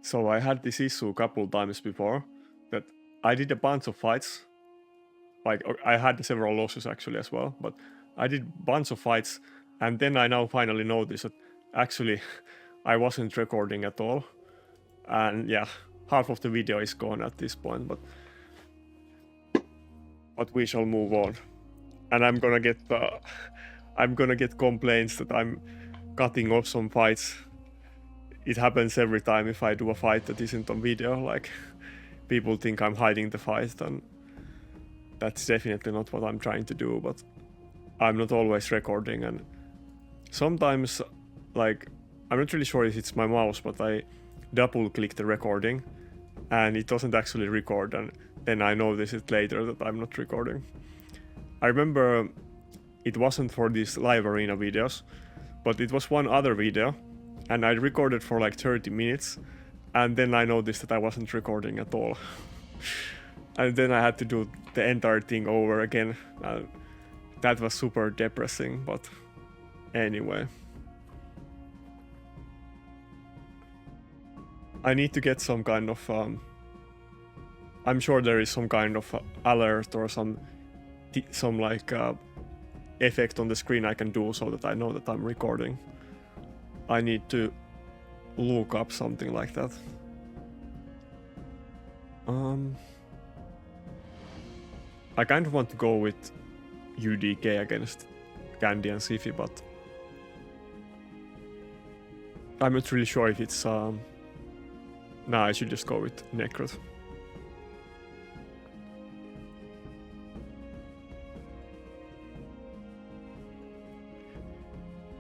So I had this issue a couple times before that I did a bunch of fights. Like I had several losses actually as well, but I did a bunch of fights, and then I now finally noticed that actually I wasn't recording at all. And yeah, half of the video is gone at this point, but we shall move on. And I'm gonna get complaints that I'm cutting off some fights. It happens every time if I do a fight that isn't on video. Like people think I'm hiding the fight, and that's definitely not what I'm trying to do. But I'm not always recording, and sometimes, like, I'm not really sure if it's my mouse, but I double click the recording and it doesn't actually record, and then I notice it later that I'm not recording. I remember it wasn't for these live arena videos, but it was one other video, and I recorded for like 30 minutes, and then I noticed that I wasn't recording at all. And then I had to do the entire thing over again. That was super depressing, but anyway. I need to get some kind of... I'm sure there is some kind of alert or some like effect on the screen I can do so that I know that I'm recording. I need to look up something like that. I kind of want to go with UDK against Candy and Sifi, but I'm not really sure if it's... Nah, I should just go with Nakarada.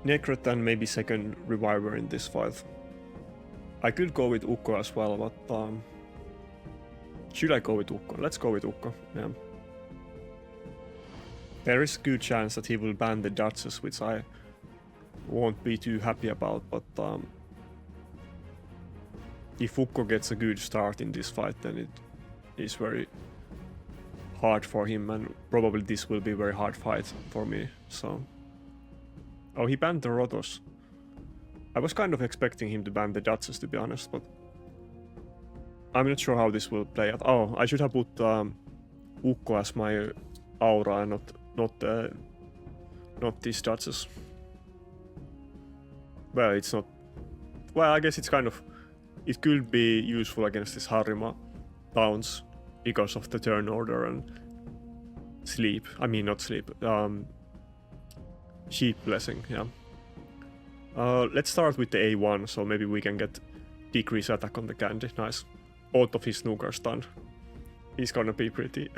Nakarada and maybe second reviver in this fight. I could go with Ukko as well, but should I go with Ukko? Let's go with Ukko, yeah. There is a good chance that he will ban the Duchess, which I won't be too happy about, but if Ukko gets a good start in this fight, then it is very hard for him, and probably this will be a very hard fight for me, so... Oh, he banned the Rotos. I was kind of expecting him to ban the Duchess, to be honest, but... I'm not sure how this will play out. Oh, I should have put Ukko as my aura and not this Duchess. Well, it's not... Well, I guess it's kind of... It could be useful against this Harima bounce because of the turn order and sleep. I mean, not sleep. Sheep blessing, yeah. Let's start with the A1, so maybe we can get decrease attack on the Candy. Nice. Both of his snooker stunned. He's gonna be pretty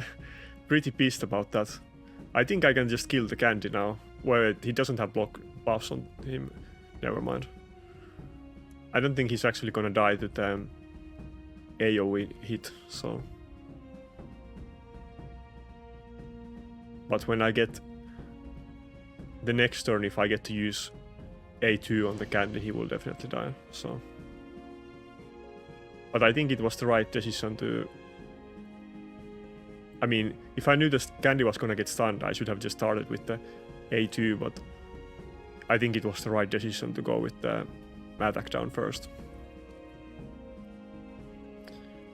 pissed about that. I think I can just kill the Candy now. Well, he doesn't have block buffs on him. Never mind. I don't think he's actually gonna die to the AoE hit, so... But when I get... The next turn, if I get to use A2 on the Candy, he will definitely die, so... But I think it was the right decision to... I mean, if I knew the Candy was gonna get stunned, I should have just started with the A2, but... I think it was the right decision to go with the attack down first.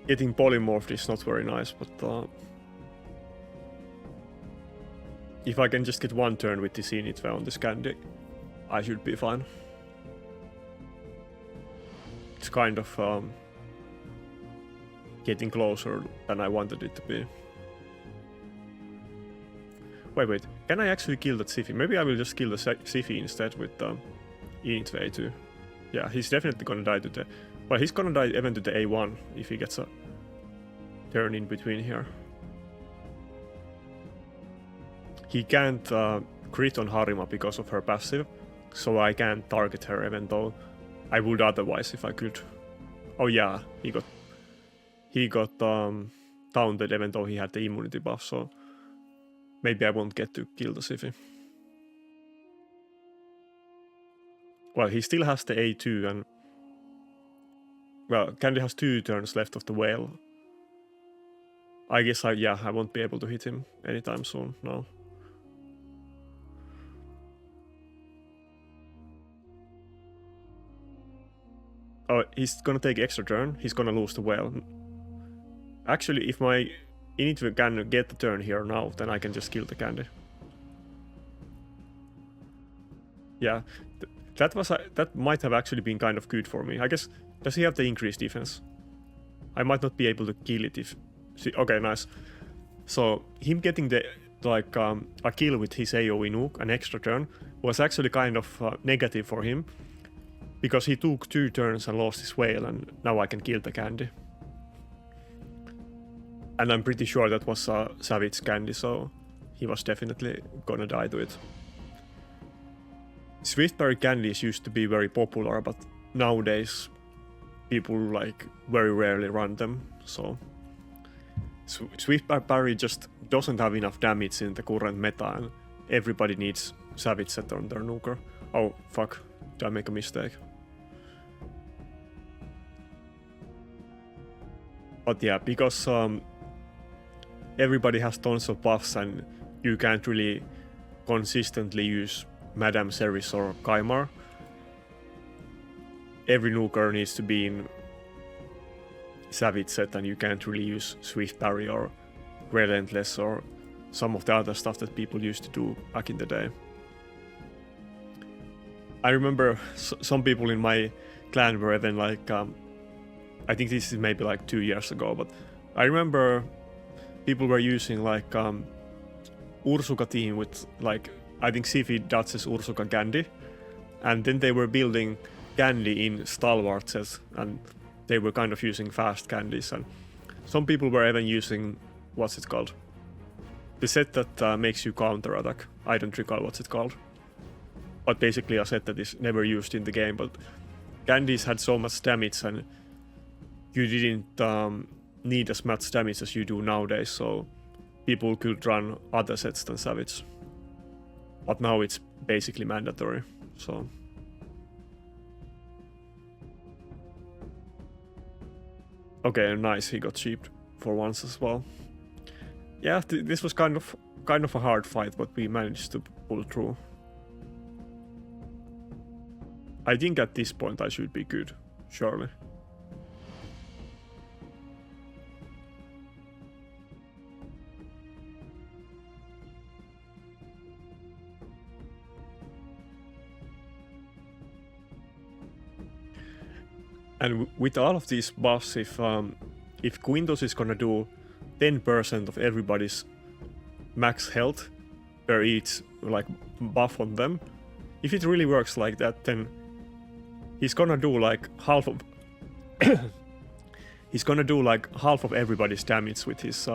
Getting polymorphed is not very nice, but... If I can just get one turn with this Initve on this Candy, I should be fine. It's kind of getting closer than I wanted it to be. Wait, can I actually kill that Sifi? Maybe I will just kill the Sifi instead with Initve too. Yeah, he's definitely gonna die to the... Well, he's gonna die even to the A1 if he gets a turn in between here. He can't crit on Harima because of her passive, so I can't target her even though I would otherwise if I could. Oh yeah, he got taunted even though he had the immunity buff, so maybe I won't get to kill the Sifi. Well, he still has the A2 and... Well, Candy has 2 turns left of the whale. I guess I won't be able to hit him anytime soon, no. Oh, he's gonna take extra turn. He's gonna lose the whale. Actually, if my Init can get the turn here now, then I can just kill the candy. Yeah, that might have actually been kind of good for me. I guess, does he have the increased defense? I might not be able to kill it if... See, okay, nice. So him getting the a kill with his AoE nuke, an extra turn, was actually kind of negative for him, because he took 2 turns and lost his whale, and now I can kill the candy. And I'm pretty sure that was a savage candy, so he was definitely gonna die to it. Swiftberry candies used to be very popular, but nowadays people like very rarely run them, so Swiftberry just doesn't have enough damage in the current meta, and everybody needs Savage set on their nuker. Oh fuck, did I make a mistake? But yeah, because everybody has tons of buffs and you can't really consistently use Madame Ceres or Kaimar, every nuker needs to be in Savage set, and you can't really use Swift Parry or Relentless or some of the other stuff that people used to do back in the day. I remember some people in my clan were even like, I think this is maybe like 2 years ago, but I remember people were using like Ursuka team with like, I think Sifi dodges Ursuka candy, and then they were building candy in Stalwart sets, and they were kind of using fast candies, and some people were even using, what's it called? The set that makes you counter attack. I don't recall what's it called. But basically a set that is never used in the game, but candies had so much damage and you didn't need as much damage as you do nowadays, so people could run other sets than Savage. But now it's basically mandatory, so... Okay, nice, he got cheaped for once as well. Yeah, this was kind of a hard fight, but we managed to pull through. I think at this point I should be good, surely. And with all of these buffs, if Quintus is gonna do 10% of everybody's max health per each like buff on them, if it really works like that, then he's gonna do like half of he's gonna do like half of everybody's damage with his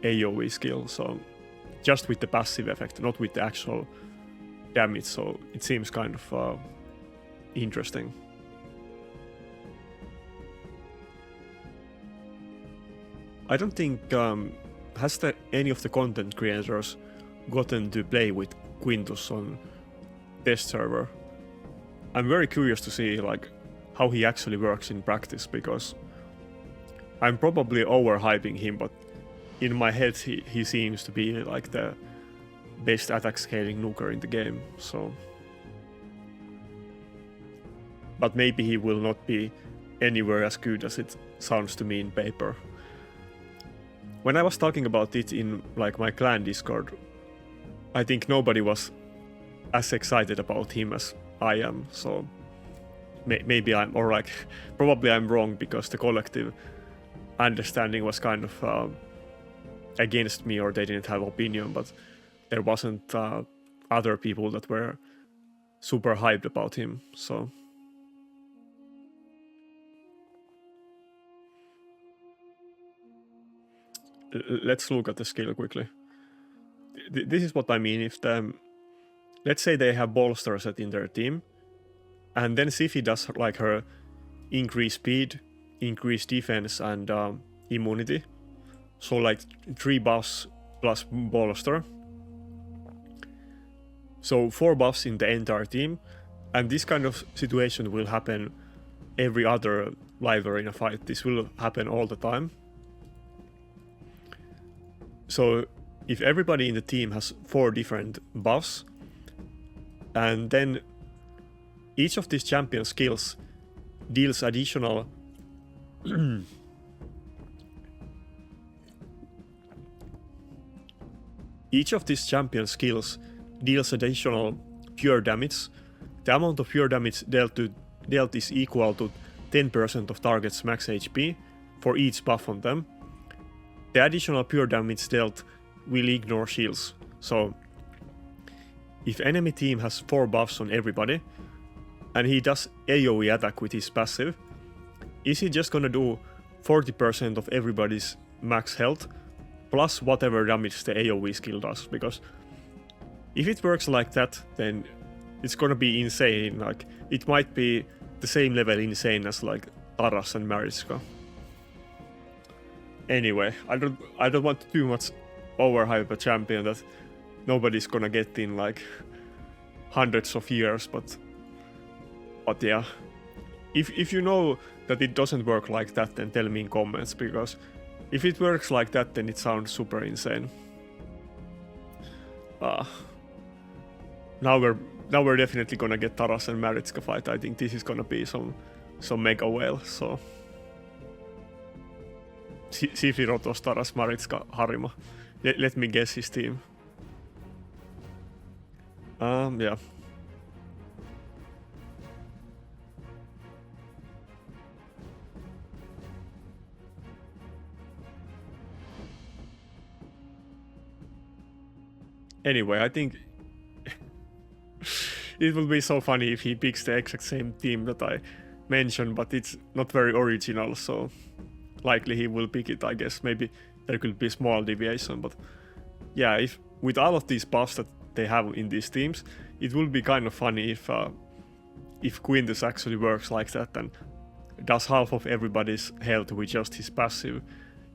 AoE skill. So just with the passive effect, not with the actual damage. So it seems kind of interesting. I don't think has any of the content creators gotten to play with Quintus on test server. I'm very curious to see like how he actually works in practice, because I'm probably overhyping him, but in my head he seems to be like the best attack scaling nuker in the game. So, but maybe he will not be anywhere as good as it sounds to me in paper. When I was talking about it in like my clan Discord, I think nobody was as excited about him as I am, so maybe I'm, or like, probably I'm wrong, because the collective understanding was kind of against me, or they didn't have opinion, but there wasn't other people that were super hyped about him, so... Let's look at the skill quickly. This is what I mean. If the, let's say they have bolster set in their team, and then Sifi does like her increase speed, increase defense, and immunity. So like 3 buffs plus bolster. So 4 buffs in the entire team, and this kind of situation will happen every other library in a fight. This will happen all the time. So if everybody in the team has 4 different buffs, and then each of these champion skills deals additional each of these champion skills deals additional pure damage. The amount of pure damage dealt is equal to 10% of target's max HP for each buff on them. The additional pure damage dealt will ignore shields. So if enemy team has 4 buffs on everybody and he does AoE attack with his passive, is he just gonna do 40% of everybody's max health plus whatever damage the AoE skill does? Because if it works like that, then it's gonna be insane. Like, it might be the same level insane as like Taras and Mariska. Anyway, I don't want to too much overhype a champion that nobody's gonna get in like hundreds of years, but yeah. If you know that it doesn't work like that, then tell me in comments, because if it works like that, then it sounds super insane. Now we're definitely gonna get Taras and Mariska fight. I think this is gonna be some mega whale. So Sifi, Rotos, Taras, Mariska, Harima. Let me guess his team. Yeah. Anyway, I think it will be so funny if he picks the exact same team that I mentioned, but it's not very original, so likely he will pick it, I guess. Maybe there could be a small deviation, but yeah, if with all of these buffs that they have in these teams, it will be kind of funny if Quintus actually works like that and does half of everybody's health with just his passive,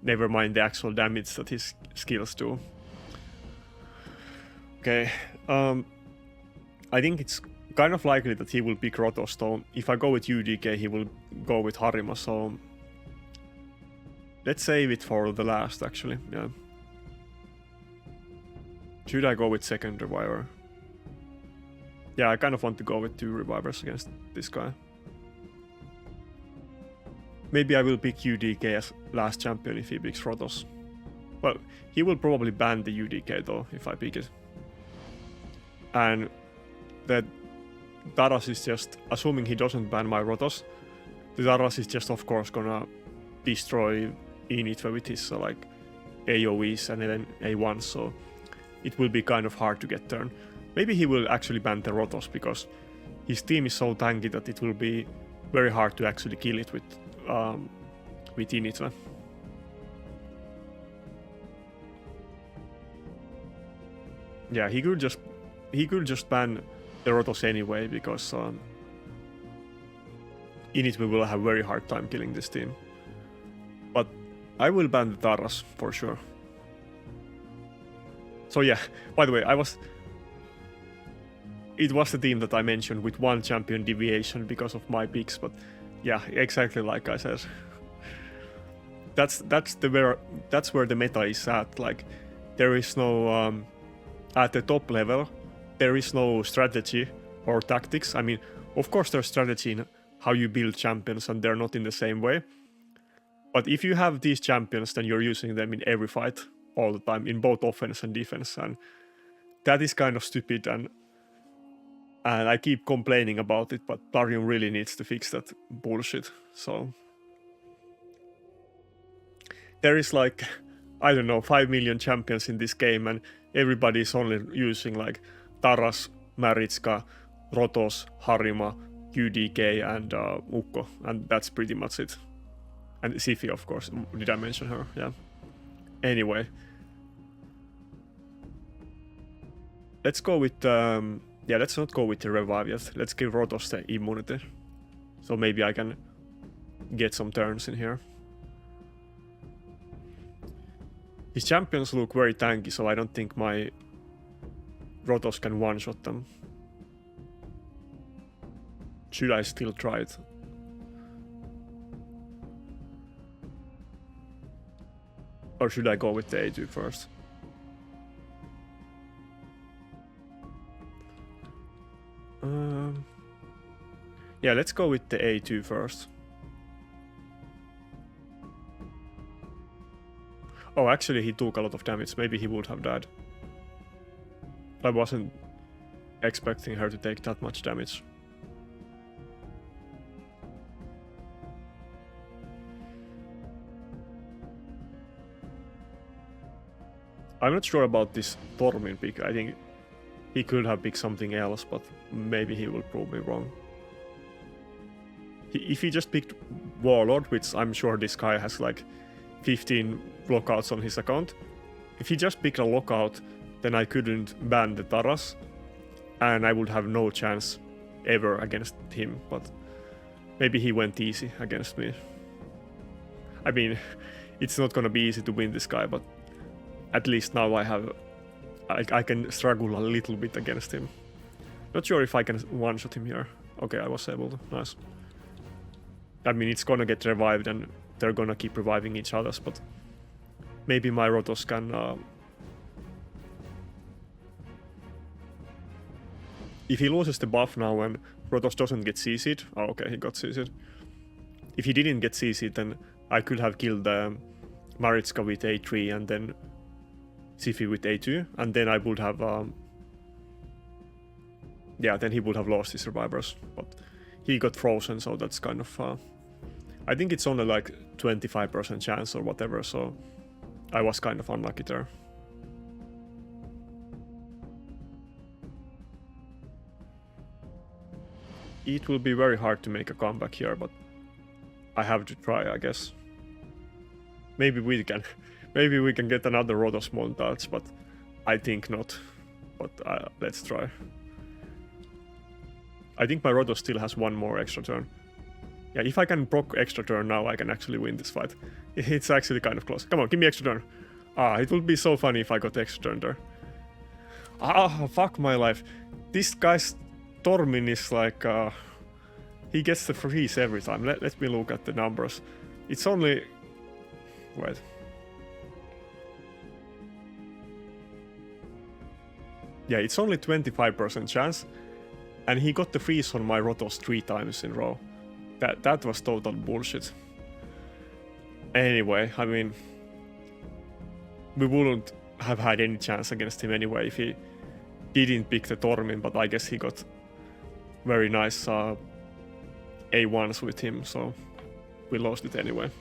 never mind the actual damage that his skills do. Okay, I think it's kind of likely that he will pick Rotos, though. If I go with UDK, he will go with Harima, so let's save it for the last, actually, yeah. Should I go with second reviver? Yeah, I kind of want to go with 2 revivers against this guy. Maybe I will pick UDK as last champion if he picks Rotos. Well, he will probably ban the UDK though, if I pick it. And that Taras is just, assuming he doesn't ban my Rotos, the Taras is just of course gonna destroy Init with his like AoEs and then A1, so it will be kind of hard to get turn. Maybe he will actually ban the Rotos because his team is so tanky that it will be very hard to actually kill it with Init. Yeah, he could just ban the Rotos anyway, because Init will have very hard time killing this team. But I will ban the Taras for sure. So yeah, by the way, it was the team that I mentioned with 1 champion deviation because of my picks, but yeah, exactly like I said. That's where the meta is at. Like, there is no at the top level, there is no strategy or tactics. I mean, of course there's strategy in how you build champions, and they're not in the same way. But if you have these champions, then you're using them in every fight all the time, in both offense and defense, and that is kind of stupid, and I keep complaining about it, but Plarium really needs to fix that bullshit. So there is like, I don't know, 5 million champions in this game, and everybody's only using like Taras, Mariska, Rotos, Harima, UDK, and Ukko, and that's pretty much it. And Sifi, of course. Did I mention her? Yeah. Anyway, let's go with yeah, let's not go with the revive yet. Let's give Rotos the immunity, so maybe I can get some turns in here. His champions look very tanky, so I don't think my Rotos can one-shot them. Should I still try it? Or should I go with the A2 first? Yeah, let's go with the A2 first. Oh, actually he took a lot of damage. Maybe he would have died. I wasn't expecting her to take that much damage. I'm not sure about this Tormin pick. I think he could have picked something else, but maybe he will prove me wrong. If he just picked Warlord, which I'm sure this guy has like 15 lockouts on his account, if he just picked a lockout, then I couldn't ban the Taras, and I would have no chance ever against him, but maybe he went easy against me. I mean, it's not gonna be easy to win this guy, but at least now I can struggle a little bit against him. Not sure if I can one-shot him here. Okay, I was able to. Nice. I mean, it's gonna get revived and they're gonna keep reviving each other, but maybe my Rotos can... If he loses the buff now and Rotos doesn't get CC'd... Oh, okay, he got CC'd. If he didn't get CC'd, then I could have killed Maritzka with A3 and then Sifi with A2, and then I would have... yeah, then he would have lost his survivors, but he got frozen, so that's kind of... I think it's only like 25% chance or whatever, so I was kind of unlucky there. It will be very hard to make a comeback here, but I have to try, I guess. Maybe we can get another Rotos montage, but I think not. But let's try. I think my Rotos still has one more extra turn. Yeah, if I can proc extra turn now, I can actually win this fight. It's actually kind of close. Come on, give me extra turn. It would be so funny if I got extra turn there. Fuck my life. This guy's Tormin is like... he gets the freeze every time. Let me look at the numbers. It's only... Wait. Yeah, it's only 25% chance. And he got the freeze on my Rotos 3 times in a row. That was total bullshit. Anyway, I mean... we wouldn't have had any chance against him anyway if he didn't pick the Tormin, but I guess he got very nice A1s with him, so we lost it anyway.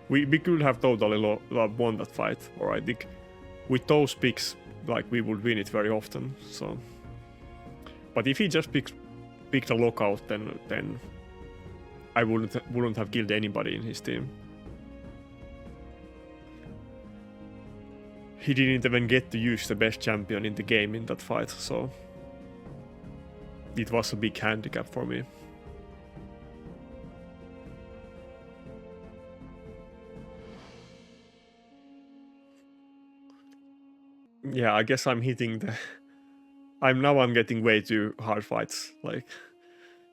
We could have totally won that fight, or I think with those picks, like, we would win it very often, so... But if he just picked a lockout, then I wouldn't have killed anybody in his team. He didn't even get to use the best champion in the game in that fight, so... It was a big handicap for me. Yeah, I guess I'm hitting the... I'm getting way too hard fights. Like,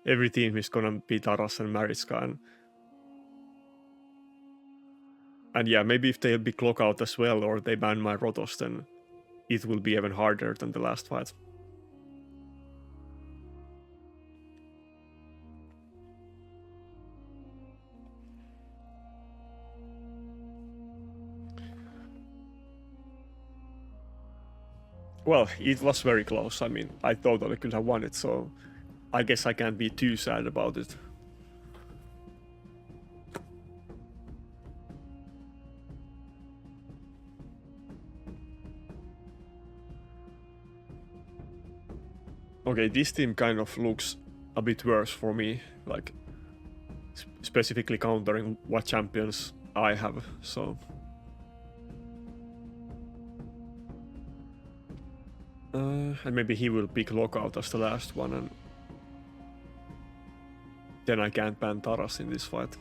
every team is gonna be Taras and Maritzka, and yeah, maybe if they pick lockout as well, or they ban my Rotos, then it will be even harder than the last fight. Well, it was very close. I mean, I totally could have won it, so I guess I can't be too sad about it. Okay, this team kind of looks a bit worse for me, like specifically countering what champions I have, so... and maybe he will pick lockout as the last one, and then I can't ban Taras in this fight.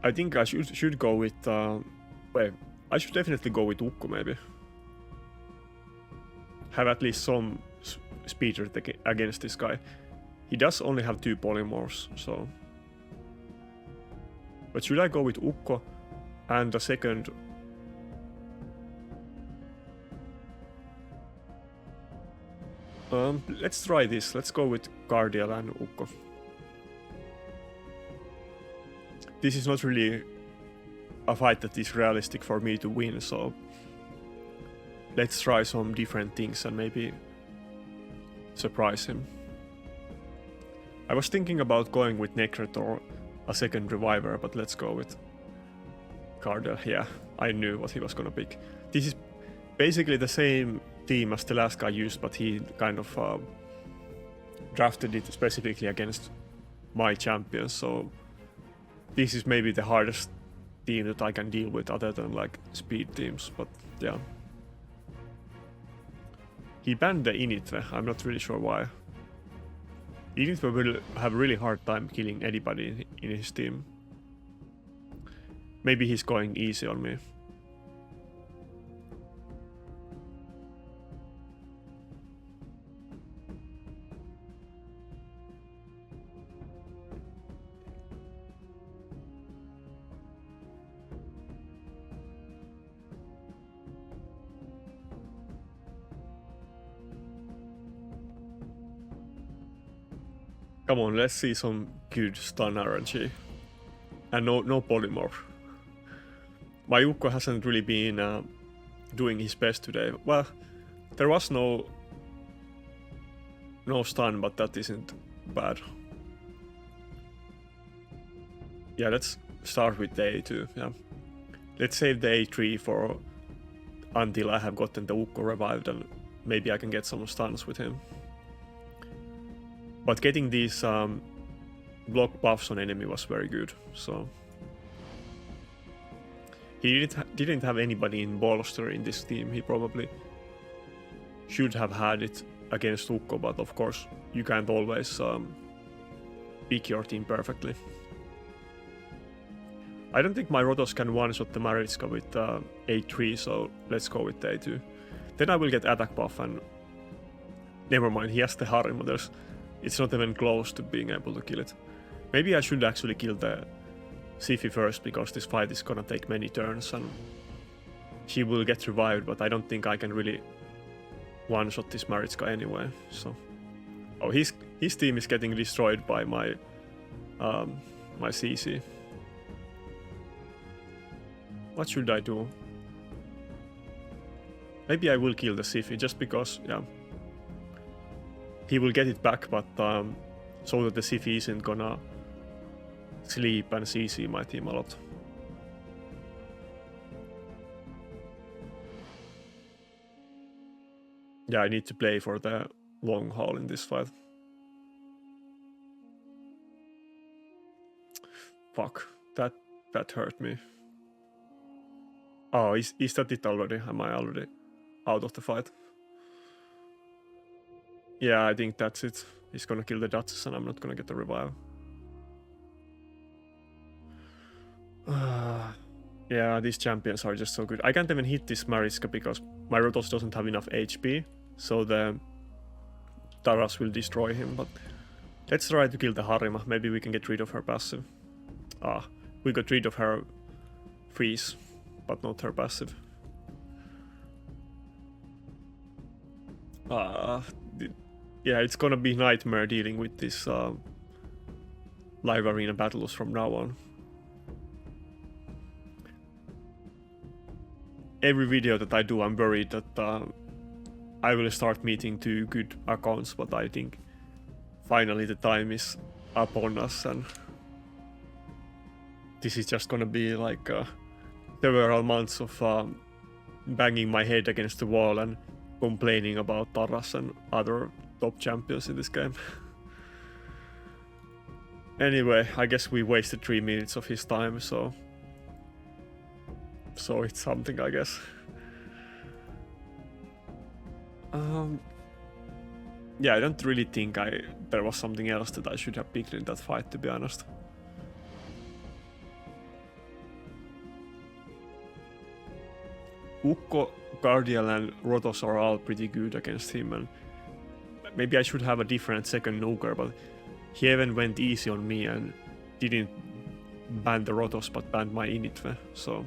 I think I should go with... wait, I should definitely go with Ukko, maybe. Have at least some speed against this guy. He does only have 2 polymorphs, so... But should I go with Ukko and the second... Let's try this. Let's go with Guardian and Ukko. This is not really a fight that is realistic for me to win, so let's try some different things and maybe surprise him. I was thinking about going with Nakarada or a second reviver, but let's go with Guardian. Yeah, I knew what he was gonna pick. This is basically the same team as the last guy used, but he kind of drafted it specifically against my champions, so this is maybe the hardest team that I can deal with other than like speed teams, but yeah. He banned the Initve, I'm not really sure why. Initve will have a really hard time killing anybody in his team. Maybe he's going easy on me. Come on, let's see some good stun RNG. And no polymorph. My Ukko hasn't really been doing his best today. Well, there was no stun, but that isn't bad. Yeah, let's start with the A2. Yeah, let's save the A3 for until I have gotten the Ukko revived, and maybe I can get some stuns with him. But getting these block buffs on enemy was very good. So he didn't have anybody in bolster in this team. He probably should have had it against Ukko, but of course you can't always pick your team perfectly. I don't think my Rotos can one-shot the Maritska with A3, so let's go with the A2. Then I will get attack buff, and never mind, he has the Harima. It's not even close to being able to kill it. Maybe I should actually kill the Siphi first, because this fight is gonna take many turns and she will get revived, but I don't think I can really one-shot this Maritska anyway. So, oh, his team is getting destroyed by my my CC. What should I do? Maybe I will kill the Siphi just because, yeah. He will get it back, but so that the Siphi isn't gonna sleep and CC my team a lot. Yeah, I need to play for the long haul in this fight. Fuck, that hurt me. Oh, is that it already? Am I already out of the fight? Yeah, I think that's it. He's gonna kill the Duchess and I'm not gonna get the revive. Yeah, these champions are just so good. I can't even hit this Mariska because my Rotos doesn't have enough HP, so the Taras will destroy him, but let's try to kill the Harima. Maybe we can get rid of her passive. We got rid of her freeze, but not her passive. Yeah, it's gonna be nightmare dealing with this live arena battles from now on. Every video that I do, I'm worried that I will start meeting 2 good accounts, but I think finally the time is upon us, and this is just gonna be like several months of banging my head against the wall and complaining about Taras and other top champions in this game. Anyway, I guess we wasted 3 minutes of his time, so it's something, I guess. Yeah, I don't really think there was something else that I should have picked in that fight, to be honest. Ukko, Guardian and Rotos are all pretty good against him, and maybe I should have a different second nuker, but he even went easy on me and didn't ban the Rotos but banned my Initve, so...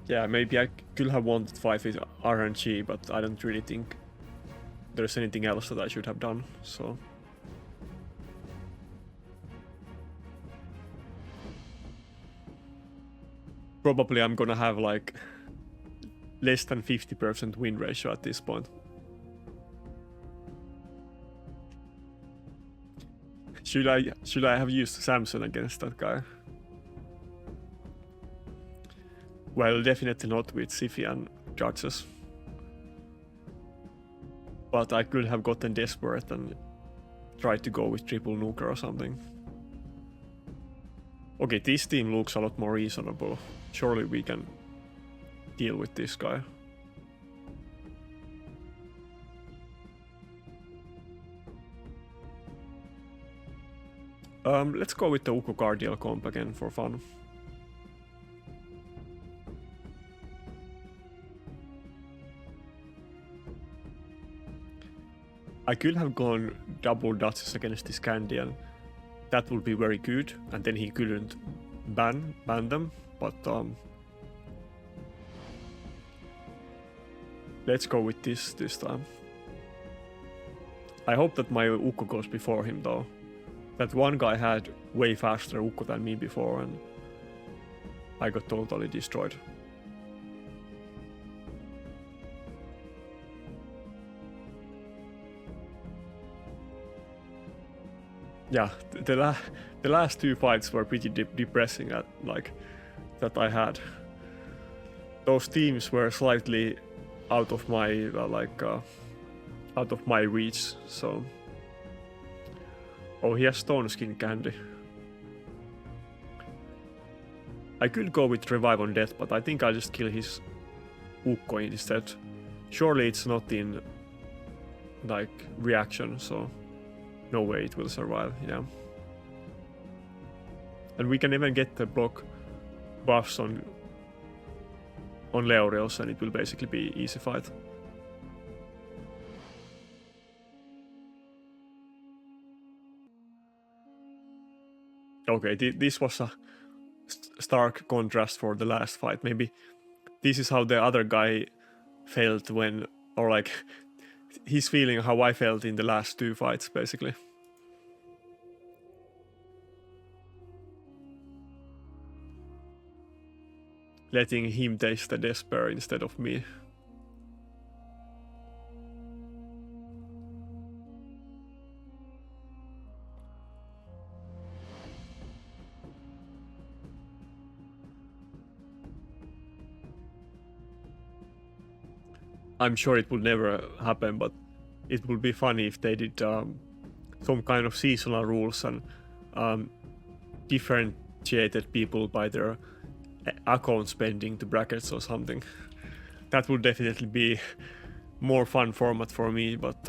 Yeah, maybe I could have won that fight with RNG, but I don't really think there's anything else that I should have done, so... Probably I'm gonna have like less than 50% win ratio at this point. Should I have used Samson against that guy? Well, definitely not with Sifi and judges. But I could have gotten desperate and tried to go with triple nuker or something. Okay, this team looks a lot more reasonable. Surely we can deal with this guy. Let's go with the Ukko Cardial comp again for fun. I could have gone double Dutches against this Candy and that would be very good, and then he couldn't ban them, but let's go with this time. I hope that my Ukko goes before him though. That one guy had way faster Ukko than me before and I got totally destroyed. Yeah, the last two fights were pretty depressing at like that I had. Those teams were slightly out of my out of my reach, so... Oh, he has Stone Skin Candy. I could go with Revive on Death, but I think I'll just kill his Ukko instead. Surely it's not in like reaction, so no way it will survive, yeah. And we can even get the block buffs on Leorios and it will basically be easy fight. Okay, this was a stark contrast for the last fight. Maybe this is how the other guy felt when, or like, he's feeling how I felt in the last two fights, basically. Letting him taste the despair instead of me. I'm sure it would never happen, but it would be funny if they did some kind of seasonal rules and differentiated people by their account spending to brackets or something. That would definitely be more fun format for me, but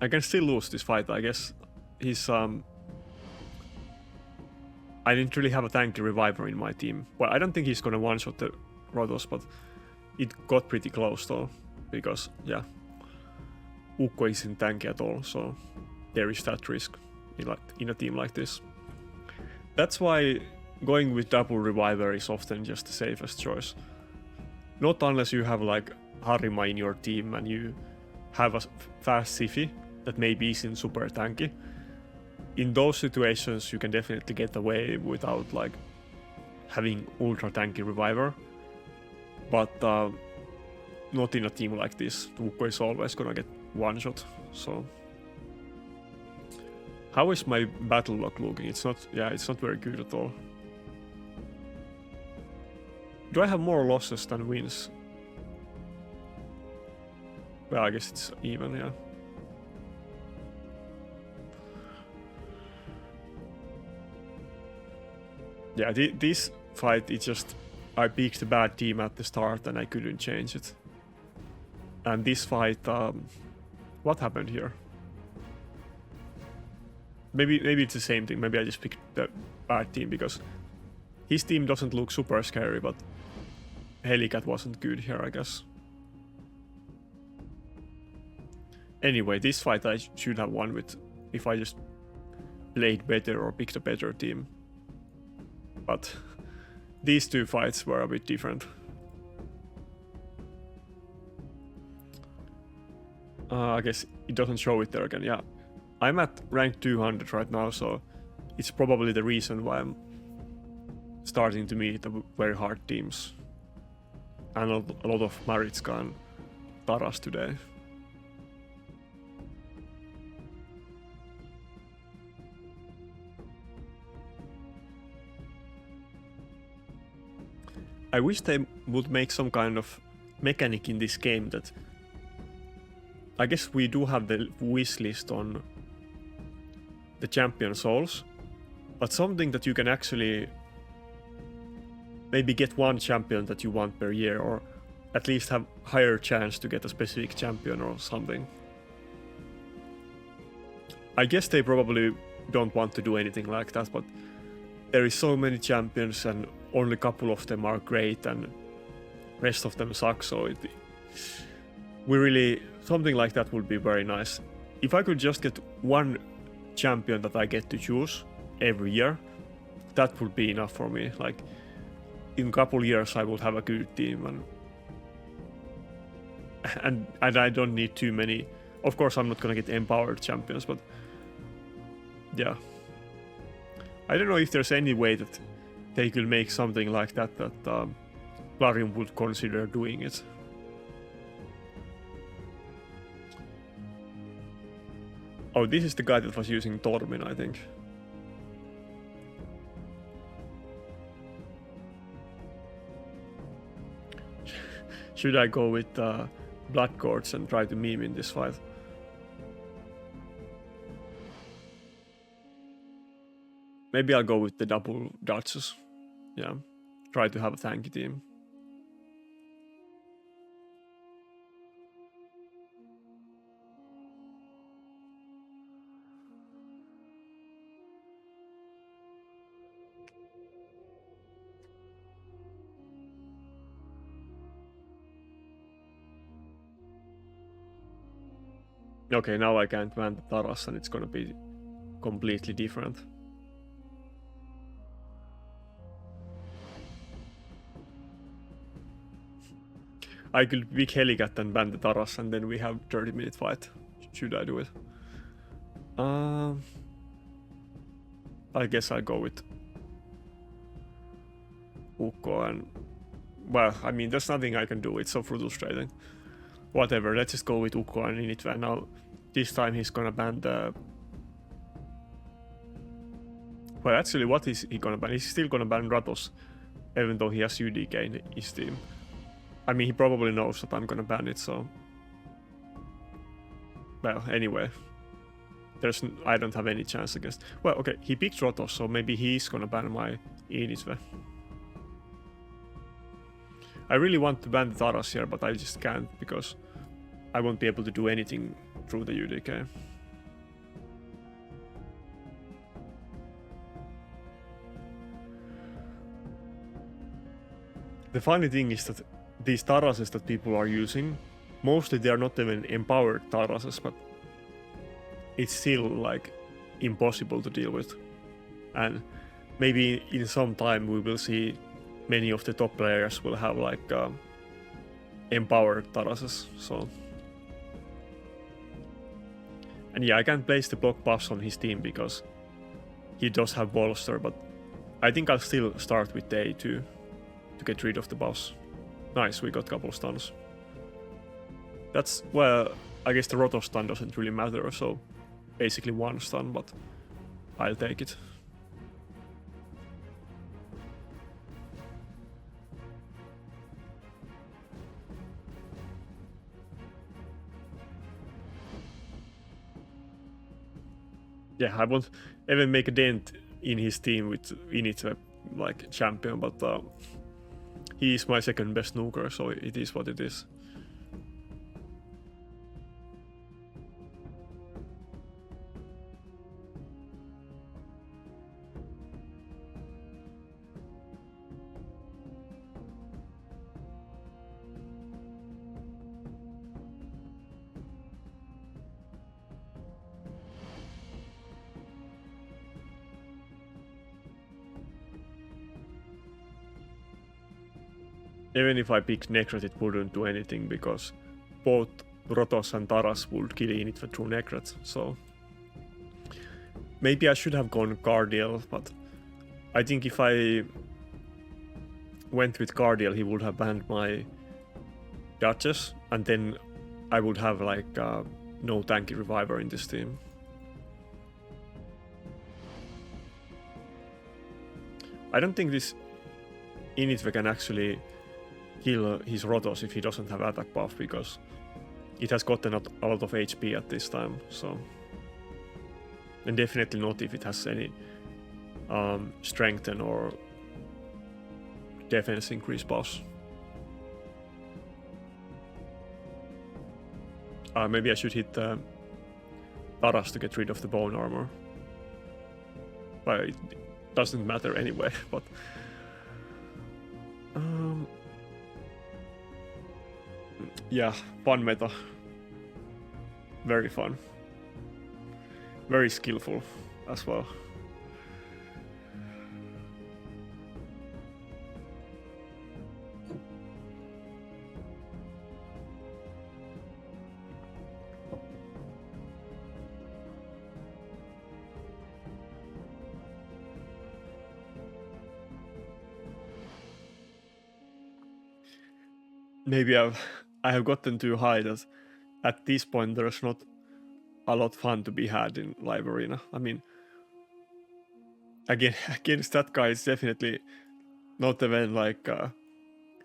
I can still lose this fight, I guess. He's I didn't really have a tanky reviver in my team. Well, I don't think he's gonna one-shot the Rotos, but it got pretty close though, because yeah, Ukko isn't tanky at all, so there is that risk in a team like this. That's why going with double reviver is often just the safest choice. Not unless you have like Harima in your team and you have a fast Sifi that maybe isn't super tanky. In those situations you can definitely get away without like having ultra tanky reviver. But not in a team like this. Ukko is always gonna get one shot, so... How is my battle log looking? It's not very good at all. Do I have more losses than wins? Well, I guess it's even, yeah. Yeah, this fight, it's just... I picked a bad team at the start and I couldn't change it. And this fight, what happened here? Maybe it's the same thing. Maybe I just picked the bad team because his team doesn't look super scary, but Helicat wasn't good here, I guess. Anyway, this fight I should have won with if I just played better or picked a better team. But these two fights were a bit different. I guess it doesn't show it there again. Yeah, I'm at rank 200 right now, so it's probably the reason why I'm starting to meet the very hard teams. And a lot of Maritska and Taras today. I wish they would make some kind of mechanic in this game that... I guess we do have the wish list on the champion souls, but something that you can actually maybe get one champion that you want per year, or at least have higher chance to get a specific champion or something. I guess they probably don't want to do anything like that, but there is so many champions and only a couple of them are great and rest of them suck, so something like that would be very nice. If I could just get one champion that I get to choose every year, that would be enough for me. Like, in a couple years I would have a good team, and I don't need too many. Of course I'm not gonna get empowered champions, but yeah. I don't know if there's any way that they could make something like that Plarium would consider doing it. Oh, this is the guy that was using Tormin, I think. Should I go with Blood Cords and try to meme in this fight? Maybe I'll go with the double dodges. Yeah, try to have a tanky team. Okay, now I can't ban the Taras and it's gonna be completely different. I could pick Helicat and ban the Taras and then we have 30-minute fight. Should I do it? I guess I'll go with Ukko and... Well, I mean, there's nothing I can do. It's so frustrating. Whatever, let's just go with Ukko and Initve. Now, this time he's gonna ban the... Well, actually, what is he gonna ban? He's still gonna ban Ratos, even though he has UDK in his team. I mean, he probably knows that I'm gonna ban it, so... Well, anyway. I don't have any chance against... Well, okay, he picked Ratos, so maybe he's gonna ban my Initve. I really want to ban the Taras here, but I just can't, because I won't be able to do anything through the UDK. The funny thing is that these Tarases that people are using, mostly they are not even empowered Tarases, but it's still like impossible to deal with. And maybe in some time we will see many of the top players will have like empowered Tarases, so... And yeah, I can't place the block buffs on his team because he does have bolster, but I think I'll still start with the A2 to get rid of the buffs. Nice, we got a couple stuns. That's, well, I guess the Roto stun doesn't really matter, so basically one stun, but I'll take it. Yeah, I won't even make a dent in his team with Init like champion, but he is my second best nuker, so it is what it is. Even if I picked Necret, it wouldn't do anything because both Rotos and Taras would kill Init through Necret, so maybe I should have gone Guardial, but I think if I went with Guardial, he would have banned my Duchess, and then I would have like no tanky reviver in this team. I don't think this Initve can actually kill his Rotos if he doesn't have attack buff, because it has gotten a lot of HP at this time, so. And definitely not if it has any strengthen or defense increase buffs. Maybe I should hit Taras to get rid of the bone armor. But it doesn't matter anyway, but yeah, fun meta. Very fun. Very skillful as well. Maybe I have gotten too high that at this point there's not a lot of fun to be had in live arena. I mean, again, against that guy, it's definitely not even like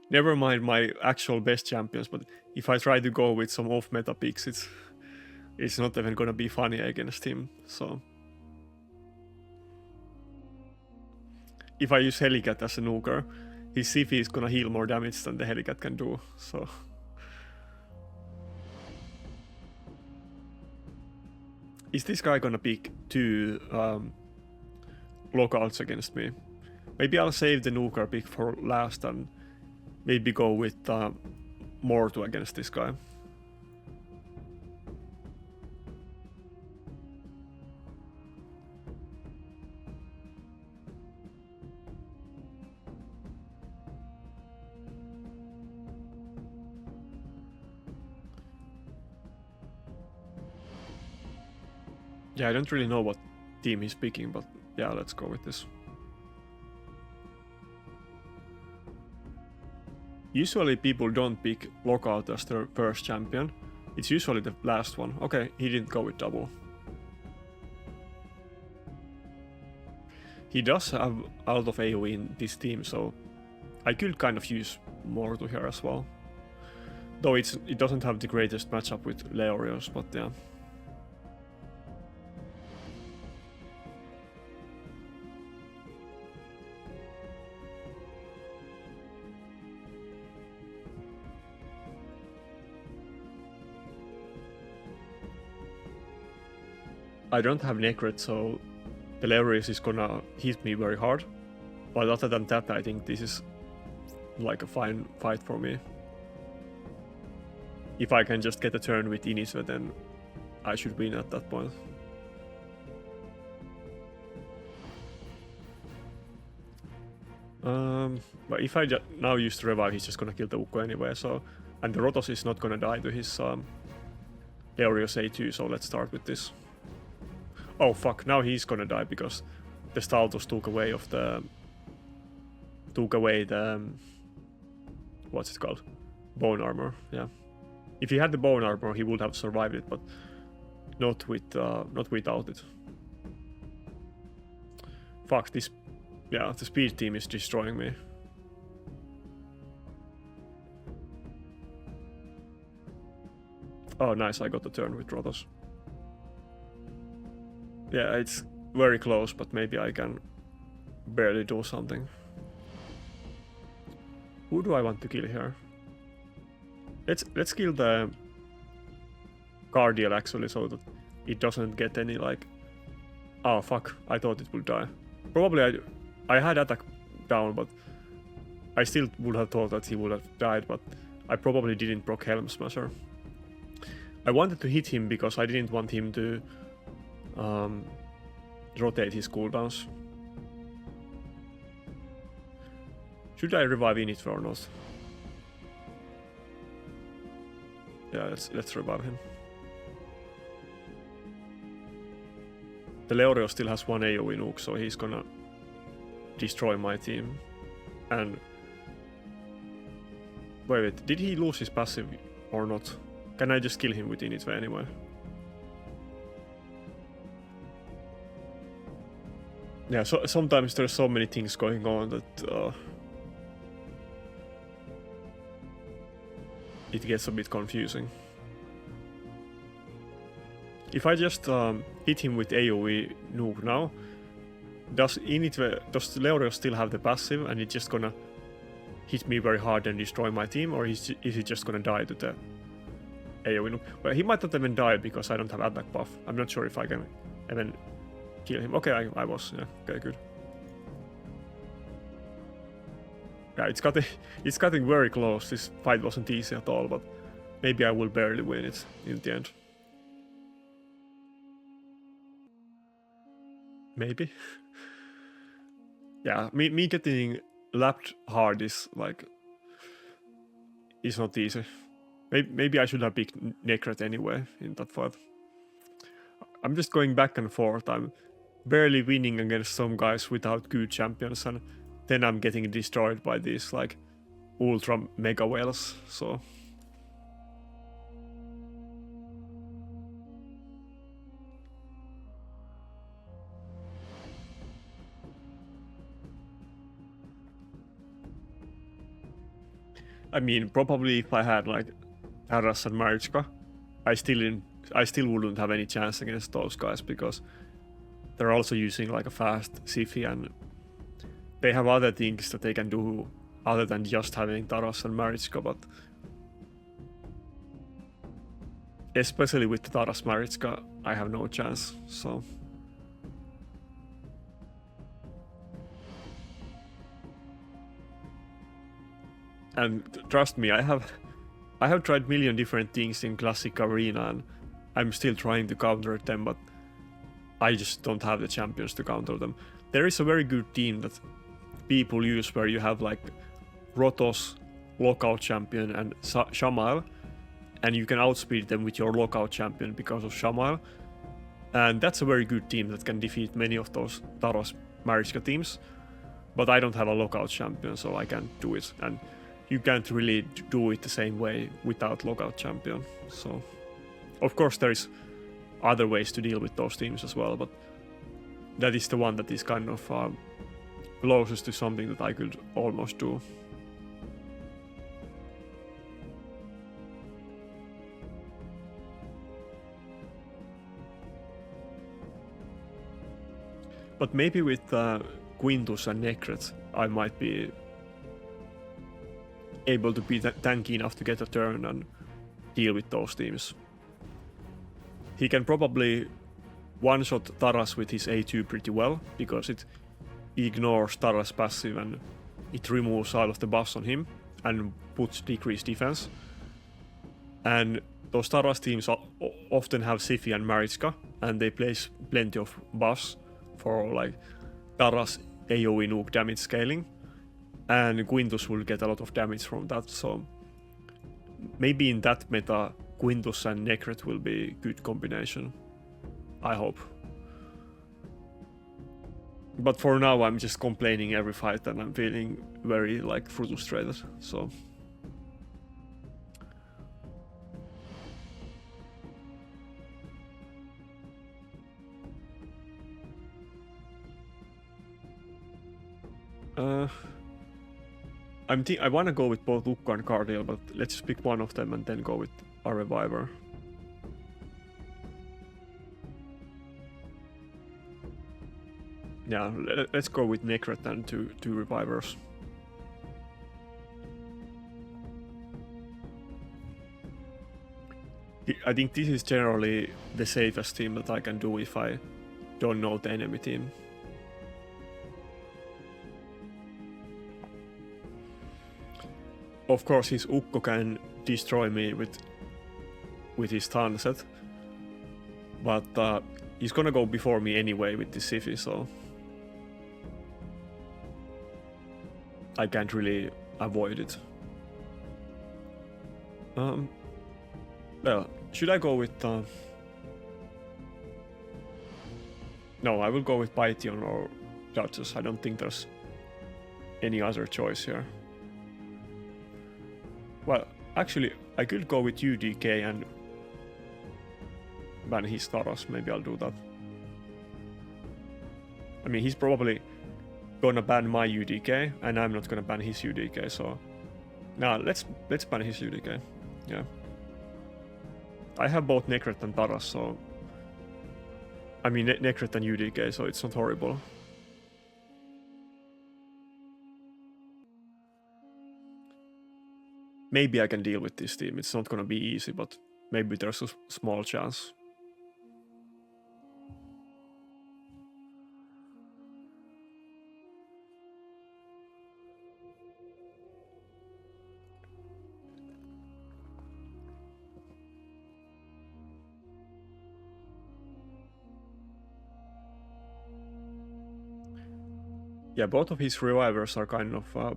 never mind my actual best champions, but if I try to go with some off meta picks, it's not even gonna be funny against him. So if I use Helicat as a nuker, his Sifi is gonna heal more damage than the Helicat can do, so. Is this guy gonna pick 2 lockouts against me? Maybe I'll save the nuker pick for last and maybe go with Mortu against this guy. Yeah, I don't really know what team he's picking, but yeah, let's go with this. Usually people don't pick Lockout as their first champion. It's usually the last one. Okay, he didn't go with double. He does have a lot of AoE in this team, so I could kind of use Mortu here as well. Though it doesn't have the greatest matchup with Leorios, but yeah. I don't have Necret, so the Leorios is gonna hit me very hard. But other than that, I think this is like a fine fight for me. If I can just get a turn with Initve, then I should win at that point. But if I now use the revive, he's just gonna kill the Ukko anyway, so. And the Rotos is not gonna die to his Leorios A2, so let's start with this. Oh fuck, now he's gonna die because the Staltos took away the what's it called? Bone armor, yeah. If he had the bone armor, he would have survived it, but not without it. Fuck, this, yeah, the speed team is destroying me. Oh nice, I got the turn with Rotos. Yeah, it's very close, but maybe I can barely do something. Who do I want to kill here? Let's kill the Guardial actually, so that it doesn't get any like. Oh fuck! I thought it would die. Probably I had attack down, but I still would have thought that he would have died. But I probably didn't proc Helm Smasher. I wanted to hit him because I didn't want him to rotate his cooldowns. Should I revive Init or not? Yeah, let's revive him. The Leorio still has one AoE nuke, so he's gonna destroy my team. And wait, did he lose his passive or not? Can I just kill him with Initve anyway? Yeah, so sometimes there's so many things going on that it gets a bit confusing. If I just hit him with AoE nuke now, does Leorio still have the passive and it's just gonna hit me very hard and destroy my team, or is he just gonna die to the AoE nuke? Well, he might not even die because I don't have attack buff. I'm not sure if I can even kill him. Okay, I was, yeah, okay, good. Yeah, it's getting very close. This fight wasn't easy at all, but maybe I will barely win it in the end. Maybe. Yeah, me getting lapped hard is like, it's not easy. Maybe I should have picked Nakarada anyway in that fight. I'm just going back and forth. I'm barely winning against some guys without good champions, and then I'm getting destroyed by these like ultra mega whales, so. I mean, probably if I had like Taras and Marichka, I still wouldn't have any chance against those guys because they're also using like a fast Siphi and they have other things that they can do other than just having Taras and Marichka, but especially with Taras Marichka, I have no chance, so. And trust me, I have tried million different things in classic arena and I'm still trying to counter them, but I just don't have the champions to counter them. There is a very good team that people use where you have like Rotos, lockout champion, and Shamail, and you can outspeed them with your lockout champion because of Shamail. And that's a very good team that can defeat many of those Taras Marichka teams. But I don't have a lockout champion, so I can't do it. And you can't really do it the same way without lockout champion. So, of course, there is other ways to deal with those teams as well, but that is the one that is kind of closest to something that I could almost do. But maybe with Quintus and Nakarada, I might be able to be tanky enough to get a turn and deal with those teams. He can probably one-shot Taras with his A2 pretty well, because it ignores Taras' passive and it removes all of the buffs on him and puts decreased defense. And those Taras teams often have Siphi and Marichka, and they place plenty of buffs for like Taras AoE nuke damage scaling. And Quintus will get a lot of damage from that, so maybe in that meta, Quintus and Nakarada will be a good combination. I hope. But for now, I'm just complaining every fight and I'm feeling very like frustrated, so. I want to go with both Ukko and Cardale, but let's just pick one of them and then go with our Reviver. Yeah, let's go with Nakarada and two Revivers. I think this is generally the safest team that I can do if I don't know the enemy team. Of course, his Ukko can destroy me with his stun set, but he's gonna go before me anyway with this Siphi, so I can't really avoid it. Well, should I go with... No, I will go with Python or Duchess. I don't think there's any other choice here. Well, actually, I could go with UDK and ban his Taras. Maybe I'll do that. I mean, he's probably gonna ban my UDK, and I'm not gonna ban his UDK, so... Nah, let's ban his UDK. Yeah. I have both Necret and Taras, so... I mean, Necret and UDK, so it's not horrible. Maybe I can deal with this team. It's not gonna be easy, but maybe there's a small chance. Yeah, both of his revivers are kind of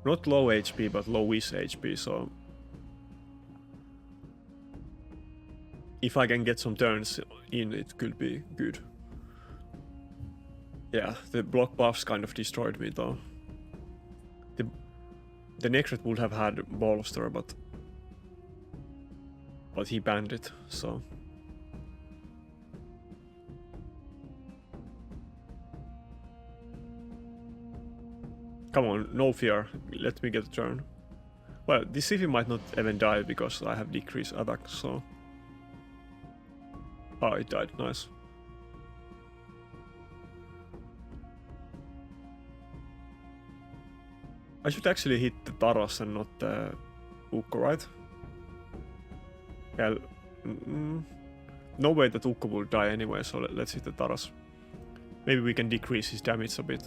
not low HP, but low-ish HP, so... If I can get some turns in, it could be good. Yeah, the block buffs kind of destroyed me though. The Necret would have had Bolster, but he banned it, so... Come on, no fear, let me get a turn. Well, this Siphi might not even die because I have decreased attack, so... Oh, it died, nice. I should actually hit the Taras and not the Ukko, right? Yeah, no way that Ukko will die anyway, so let's hit the Taras. Maybe we can decrease his damage a bit.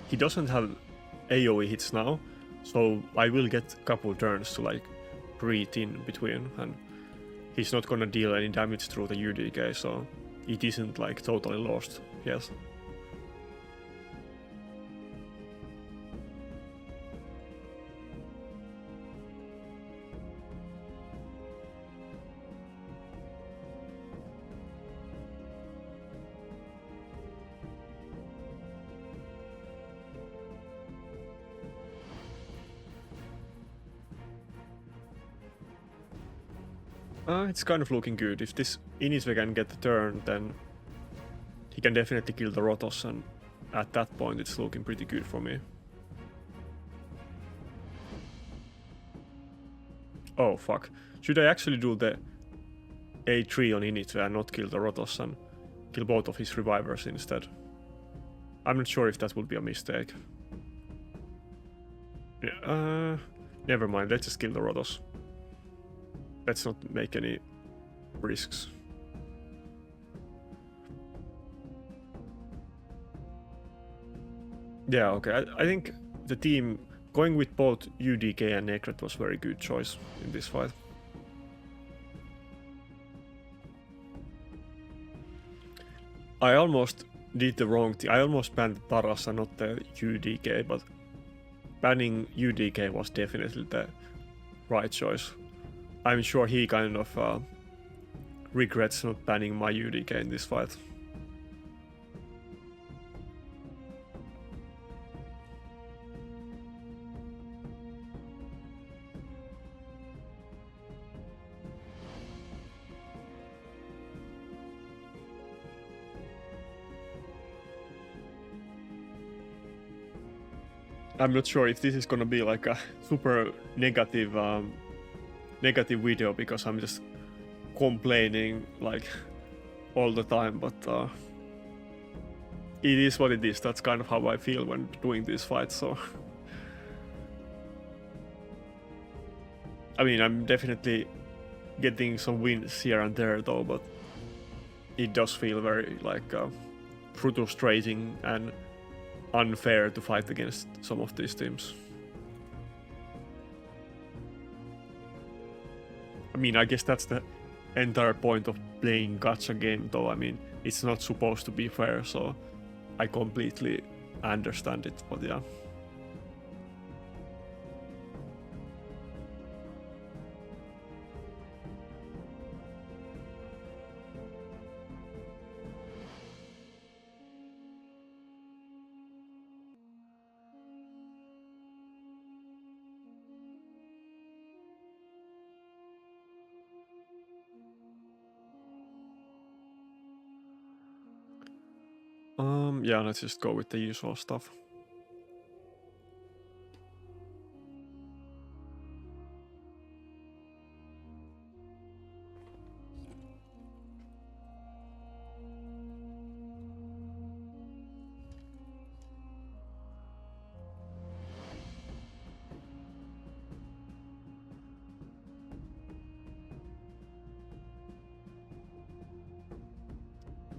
He doesn't have AoE hits now, so I will get a couple turns to like breathe in between, and he's not gonna deal any damage through the UDK, so it isn't like totally lost yet. It's kind of looking good. If this Inisve can get the turn, then he can definitely kill the Rotos, and at that point it's looking pretty good for me. Oh fuck. Should I actually do the A3 on Inisve and not kill the Rotos and kill both of his revivers instead? I'm not sure if that would be a mistake. Yeah, never mind, let's just kill the Rotos. Let's not make any risks. Yeah, okay. I think the team going with both UDK and Necret was very good choice in this fight. I almost did the wrong thing. I almost banned Taras and not the UDK, but banning UDK was definitely the right choice. I'm sure he kind of regrets not banning my UDK in this fight. I'm not sure if this is gonna be like a super negative video because I'm just complaining like all the time, but it is what it is. That's kind of how I feel when doing these fights, so I mean, I'm definitely getting some wins here and there though, but it does feel very like frustrating and unfair to fight against some of these teams. I mean, I guess that's the entire point of playing gacha game though. I mean, it's not supposed to be fair, so I completely I understand it, but yeah. Yeah, let's just go with the usual stuff.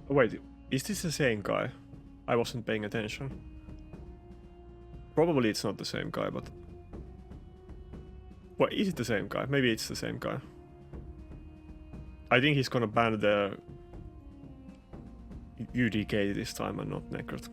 Wait, is this the same guy? I wasn't paying attention. Probably it's not the same guy, but... What, is it the same guy? Maybe it's the same guy. I think he's gonna ban the UDK this time and not Nakarada.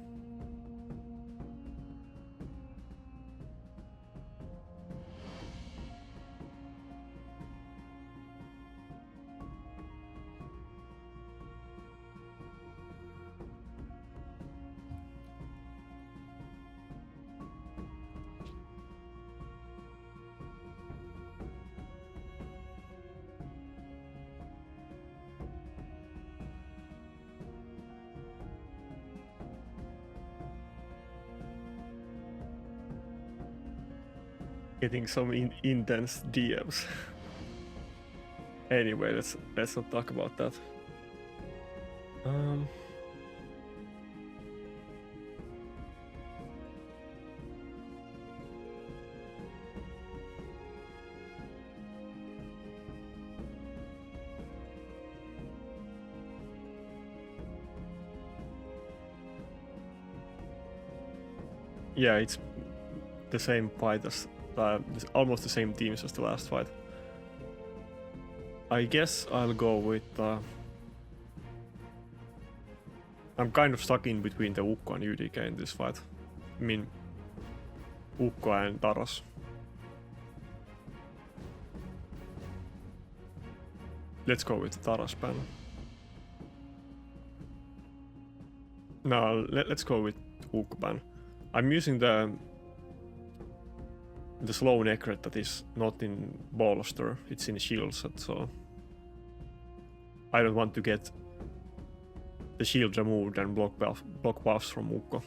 Getting some intense DMs. Anyway, let's not talk about that. Yeah, it's the same fight as almost the same teams as the last fight. I guess I'll go with. I'm kind of stuck in between the Ukko and UDK in this fight. I mean, Ukko and Taras. Let's go with the Taras ban. No, let's go with Ukko ban. I'm using the slow Nakarada that is not in bolster, it's in shield set, so I don't want to get the shield removed and block buffs from Ukko.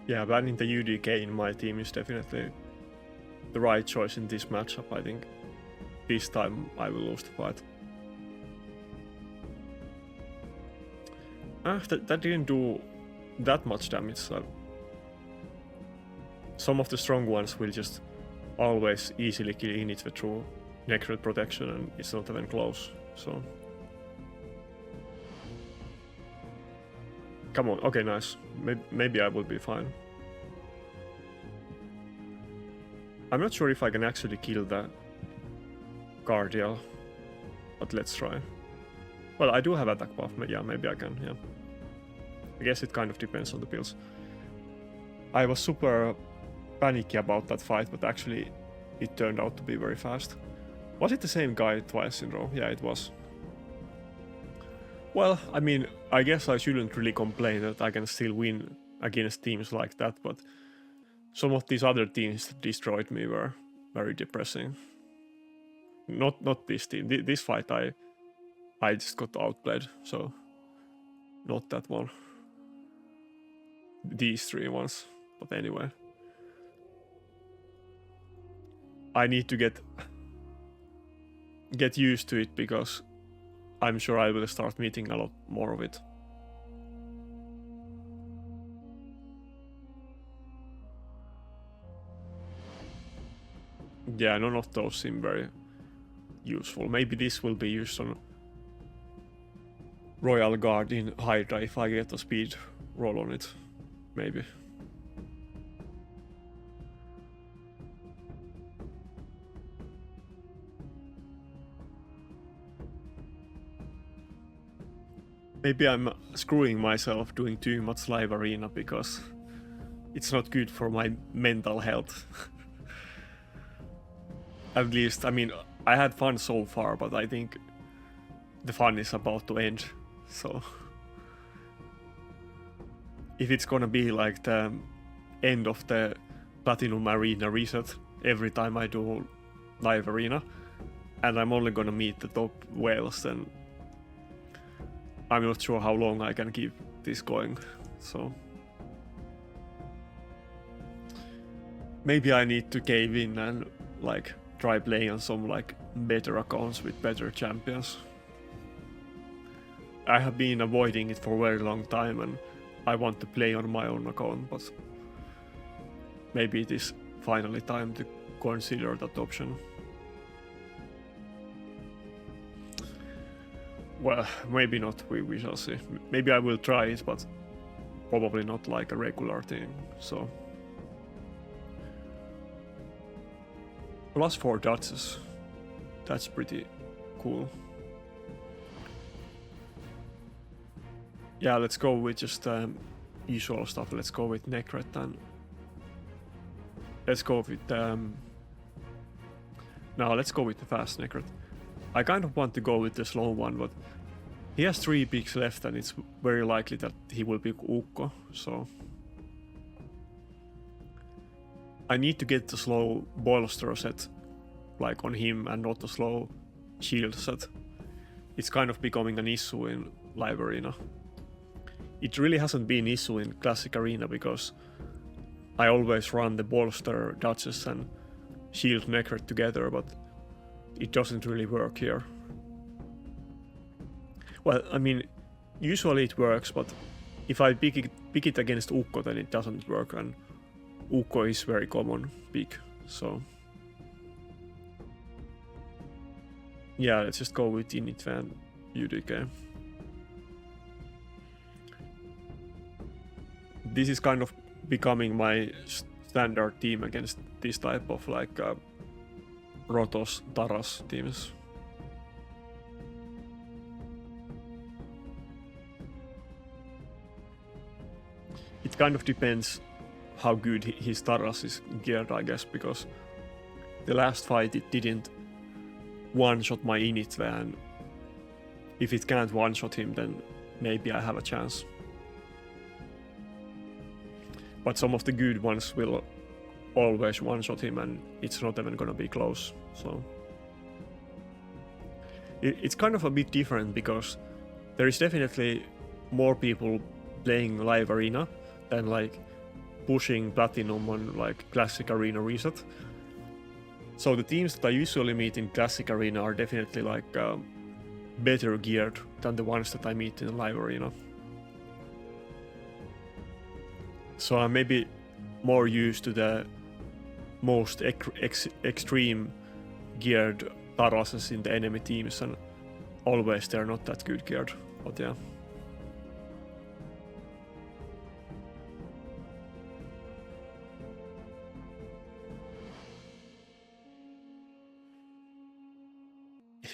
Yeah, banning the UDK in my team is definitely the right choice in this matchup. I think this time I will lose the fight. That didn't do that much damage. So some of the strong ones will just always easily kill Init through Nakarada protection, and it's not even close. So come on, okay, nice. Maybe I will be fine. I'm not sure if I can actually kill the Guardian, but let's try. Well, I do have attack buff, yeah, maybe I can, yeah. I guess it kind of depends on the builds. I was super panicky about that fight, but actually it turned out to be very fast. Was it the same guy twice in a row? Yeah, it was. Well, I mean, I guess I shouldn't really complain that I can still win against teams like that, but some of these other teams that destroyed me were very depressing. Not this team. This fight I I just got outplayed, so not that one. These 3 ones, but anyway. I need to get used to it because I'm sure I will start meeting a lot more of it. Yeah, none of those seem very useful. Maybe this will be used on Royal Guard in Hydra if I get a speed roll on it. Maybe. Maybe I'm screwing myself doing too much live arena because it's not good for my mental health. At least, I mean, I had fun so far, but I think the fun is about to end. So if it's gonna be like the end of the Platinum Arena reset every time I do live arena, and I'm only gonna meet the top whales, then I'm not sure how long I can keep this going. So maybe I need to cave in and like try playing on some like better accounts with better champions. I have been avoiding it for a very long time and I want to play on my own account, but maybe it is finally time to consider that option. Well, maybe not, we shall see. Maybe I will try it, but probably not like a regular thing, so. +4 dodges. That's pretty cool. Yeah, let's go with just usual stuff. Let's go with Nakarada and let's go with no, let's go with the fast Nakarada. I kind of want to go with the slow one, but he has 3 picks left and it's very likely that he will pick Ukko, so I need to get the slow bolster set like on him and not the slow shield set. It's kind of becoming an issue in live arena. It really hasn't been an issue in classic arena because I always run the bolster dodges and shield Nakarada together, but it doesn't really work here. Well, I mean, usually it works, but if I pick it against Ukko, then it doesn't work, and Ukko is very common pick, so yeah, let's just go with Init and UDK. This is kind of becoming my standard team against this type of like Rotos, Taras teams. It kind of depends how good his Taras is geared, I guess, because the last fight it didn't one-shot my Init, and if it can't one-shot him, then maybe I have a chance. But some of the good ones will always one-shot him and it's not even gonna be close, so it's kind of a bit different because there is definitely more people playing live arena than like pushing platinum on like classic arena reset. So the teams that I usually meet in classic arena are definitely like better geared than the ones that I meet in live arena. So I'm maybe more used to the most extreme geared Tarases in the enemy teams, and always they're not that good geared, but yeah.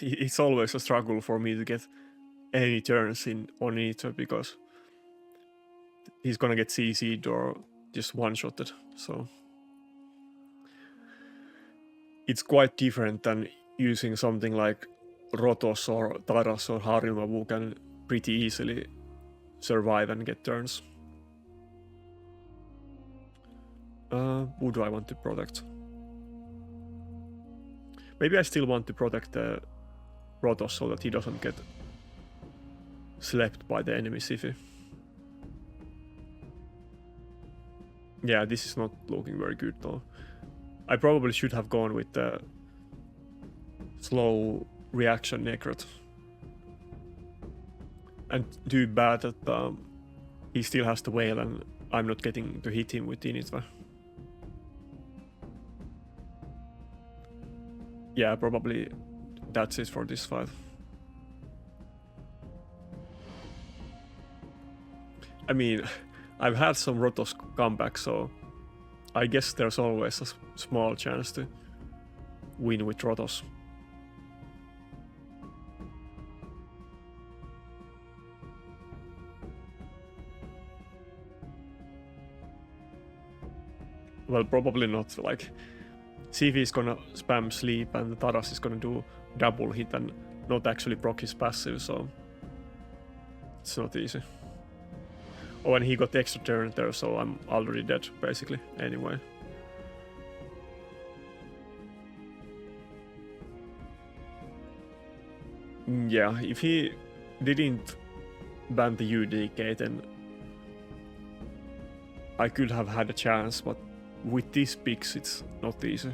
It's always a struggle for me to get any turns on it because he's gonna get CC'd or just one-shotted, so it's quite different than using something like Rotos or Taras or Harima who can pretty easily survive and get turns. Who do I want to protect? Maybe I still want to protect the Rotos so that he doesn't get slept by the enemy Siphi. Yeah, this is not looking very good though. I probably should have gone with the slow reaction Necrot. And too bad that he still has the whale and I'm not getting to hit him with Initva. Yeah, probably that's it for this fight. I mean, I've had some Rotos come back, so I guess there's always a small chance to win with Rotos. Well, probably not. Like, CV is gonna spam sleep and Taras is gonna do double hit and not actually proc his passive, so it's not easy. Oh, and he got the extra turn there, so I'm already dead, basically, anyway. Yeah, if he didn't ban the UDK, then I could have had a chance, but with these picks, it's not easy.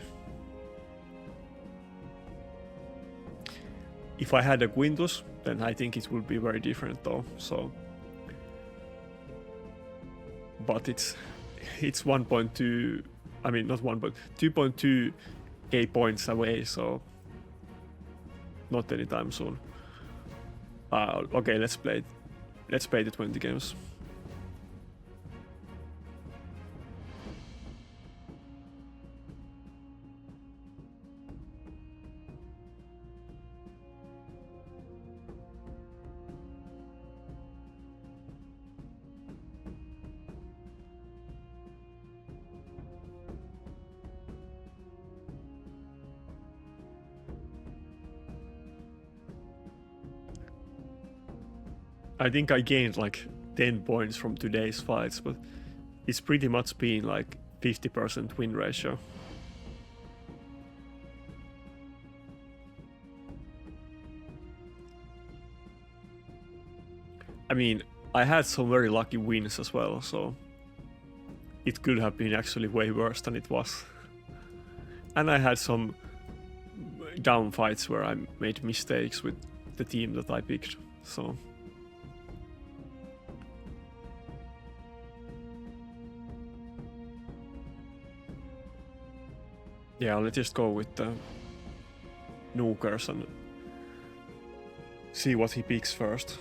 If I had a Quintus, then I think it would be very different though, so... But it's 1.2, I mean not 2.2k points away, so not anytime soon. Okay, let's play the 20 games. I think I gained like 10 points from today's fights, but it's pretty much been like 50% win ratio. I mean, I had some very lucky wins as well, so it could have been actually way worse than it was. And I had some down fights where I made mistakes with the team that I picked, so... Yeah, let's just go with the nukers and see what he picks first.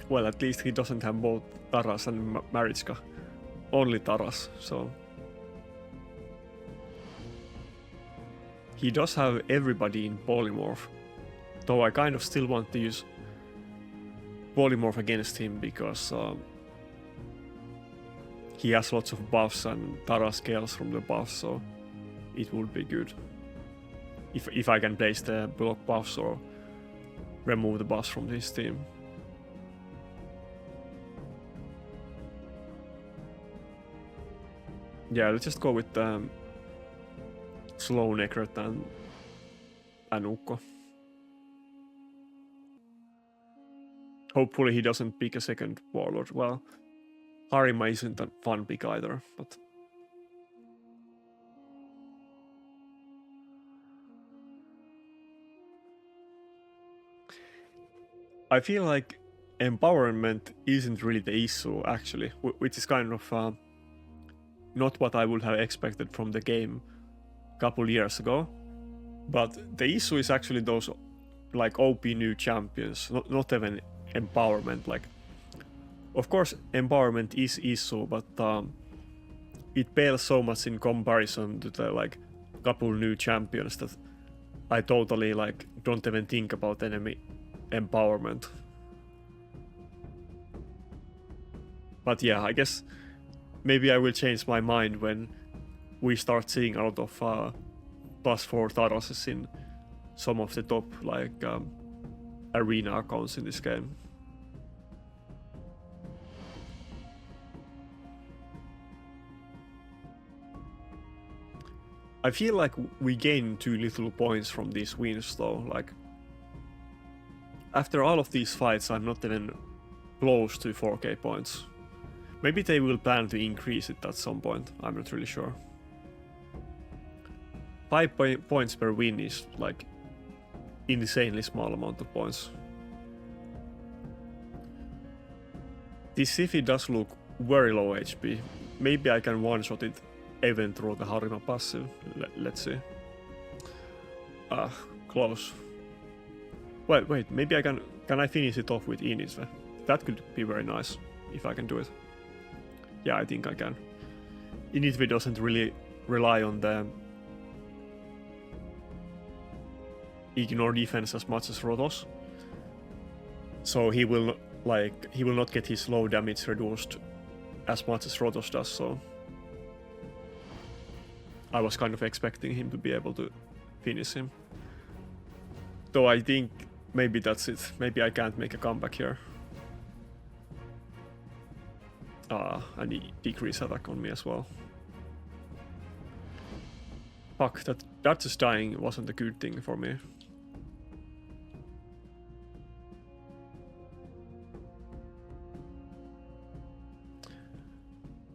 Well, at least he doesn't have both Taras and Marichka. Only Taras, so... He does have everybody in Polymorph, though I kind of still want to use Polymorph against him because he has lots of buffs and Taras scales from the buffs, so it would be good. If I can place the block buffs or remove the buffs from his team. Yeah, let's just go with slow Necrot and Ukko. Hopefully he doesn't pick a second Warlord. Well, Harima isn't a fun pick either, but... I feel like empowerment isn't really the issue, actually, which is kind of not what I would have expected from the game a couple years ago. But the issue is actually those like OP new champions, not even empowerment. Like, of course, empowerment is issue, but it pales so much in comparison to the like couple new champions that I totally like don't even think about enemy empowerment. But yeah, I guess maybe I will change my mind when we start seeing a lot of +4 Tarases in some of the top like arena accounts in this game. I feel like we gain too little points from these wins though. Like after all of these fights, I'm not even close to 4k points. Maybe they will plan to increase it at some point, I'm not really sure. 5 points per win is like insanely small amount of points. This Siphi does look very low HP. Maybe I can one-shot it even through the Harima passive. Let's see. Close. Wait, maybe I can I finish it off with Init? That could be very nice, if I can do it. Yeah, I think I can. Init doesn't really rely on the ignore defense as much as Rotos. So he will not get his low damage reduced as much as Rotos does, so I was kind of expecting him to be able to finish him. Though I think maybe that's it. Maybe I can't make a comeback here. And he decreased attack on me as well. Fuck, that just dying wasn't a good thing for me.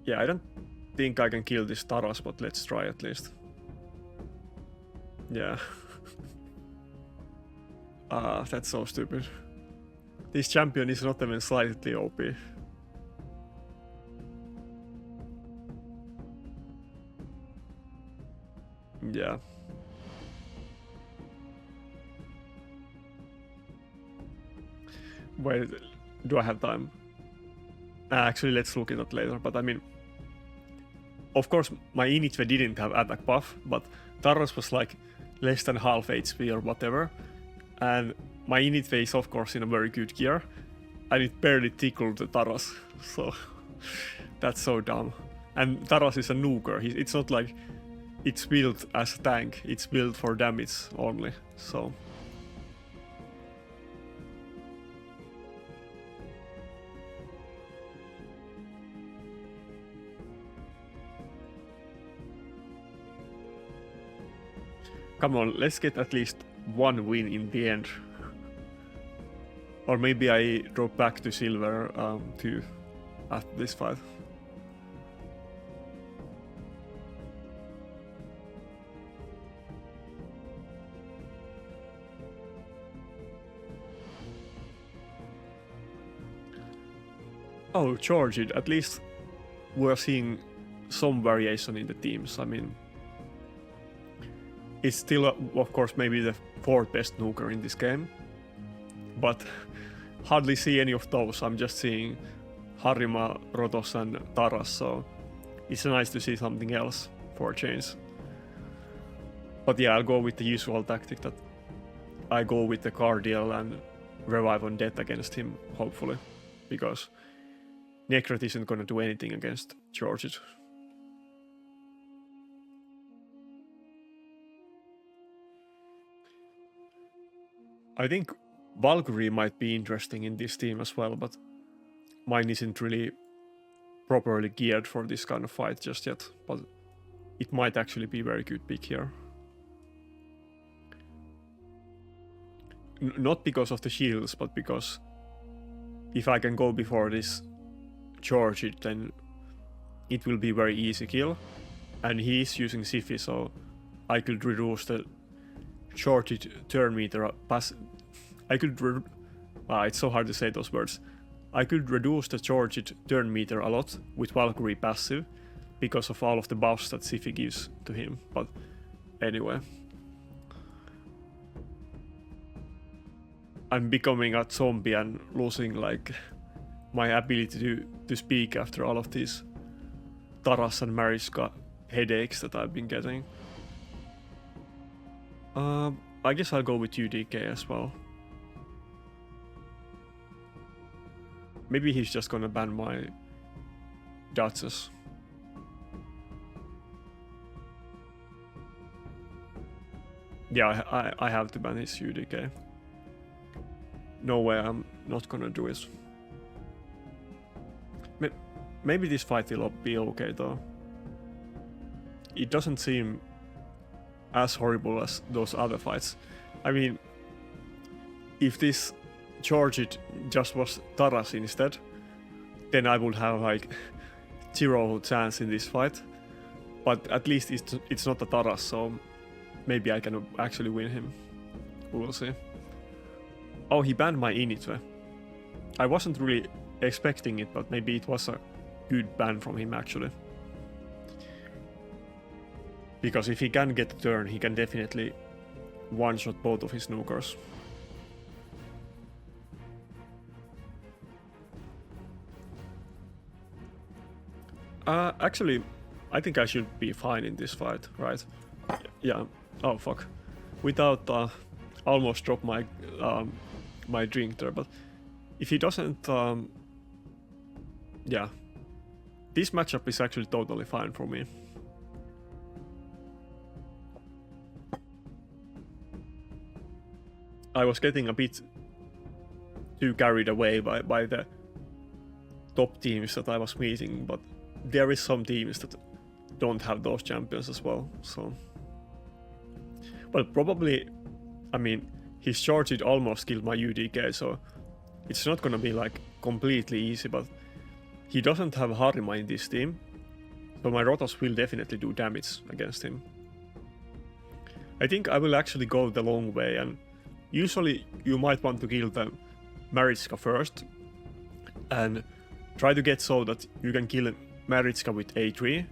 Yeah, I don't think I can kill this Taras, but let's try at least. Yeah. That's so stupid. This champion is not even slightly OP. Yeah. Wait, do I have time? Actually, let's look at that later, but I mean, of course, my Initve didn't have attack buff, but Taras was like less than half HP or whatever, and my Initve is of course in a very good gear, and it barely tickled the Taras, so that's so dumb. And Taras is a nuker, it's not like it's built as a tank, it's built for damage only, so... Come on, let's get at least one win in the end. Or maybe I drop back to silver 2 at this fight. Oh, charge it. At least we're seeing some variation in the teams. I mean, it's still, of course, maybe the 4th best nuker in this game, but hardly see any of those. I'm just seeing Harima, Rotos, and Taras, so it's nice to see something else for a change. But yeah, I'll go with the usual tactic that I go with the Cardiel and revive on death against him, hopefully, because Necret isn't gonna do anything against Georgit. I think Valkyrie might be interesting in this team as well, but mine isn't really properly geared for this kind of fight just yet, but it might actually be a very good pick here. Not because of the shields, but because if I can go before this Georgit, then it will be very easy kill, and he is using Siphi, so I could reduce the Georgit turn meter pass. It's so hard to say those words. I could reduce the Georgit turn meter a lot with Valkyrie passive because of all of the buffs that Siphi gives to him, but anyway. I'm becoming a zombie and losing like my ability to speak after all of these Taras and Mariska headaches that I've been getting. I guess I'll go with UDK as well. Maybe he's just gonna ban my Duchess. Yeah, I have to ban his UDK. No way, I'm not gonna do it. Maybe this fight will be okay though. It doesn't seem as horrible as those other fights. I mean, if this charge it just was Taras instead, then I would have like 0 chance in this fight. But at least it's not a Taras, so maybe I can actually win him. We will see. Oh, he banned my Initwe. I wasn't really expecting it, but maybe it was a good ban from him actually. Because if he can get a turn, he can definitely one-shot both of his Nukers. Actually, I think I should be fine in this fight, right? Yeah. Oh fuck. Without almost drop my my drink there, but if he doesn't, yeah, this matchup is actually totally fine for me. I was getting a bit too carried away by the top teams that I was meeting, but there is some teams that don't have those champions as well, so... Well, probably, I mean, his charge it almost killed my UDK, so it's not gonna be like completely easy, but he doesn't have Harima in this team, so my Rotos will definitely do damage against him. I think I will actually go the long way, and usually you might want to kill the Maritska first, and try to get so that you can kill Maritska with A3,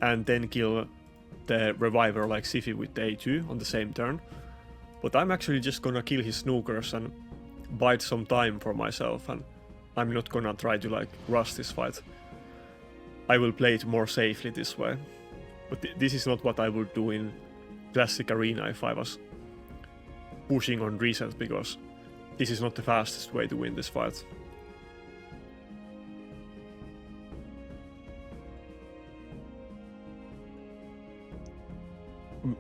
and then kill the Reviver like Sifi with A2 on the same turn. But I'm actually just gonna kill his Snookers and bide some time for myself, and I'm not gonna try to like rush this fight. I will play it more safely this way. But this is not what I would do in Classic Arena if I was pushing on reset, because this is not the fastest way to win this fight.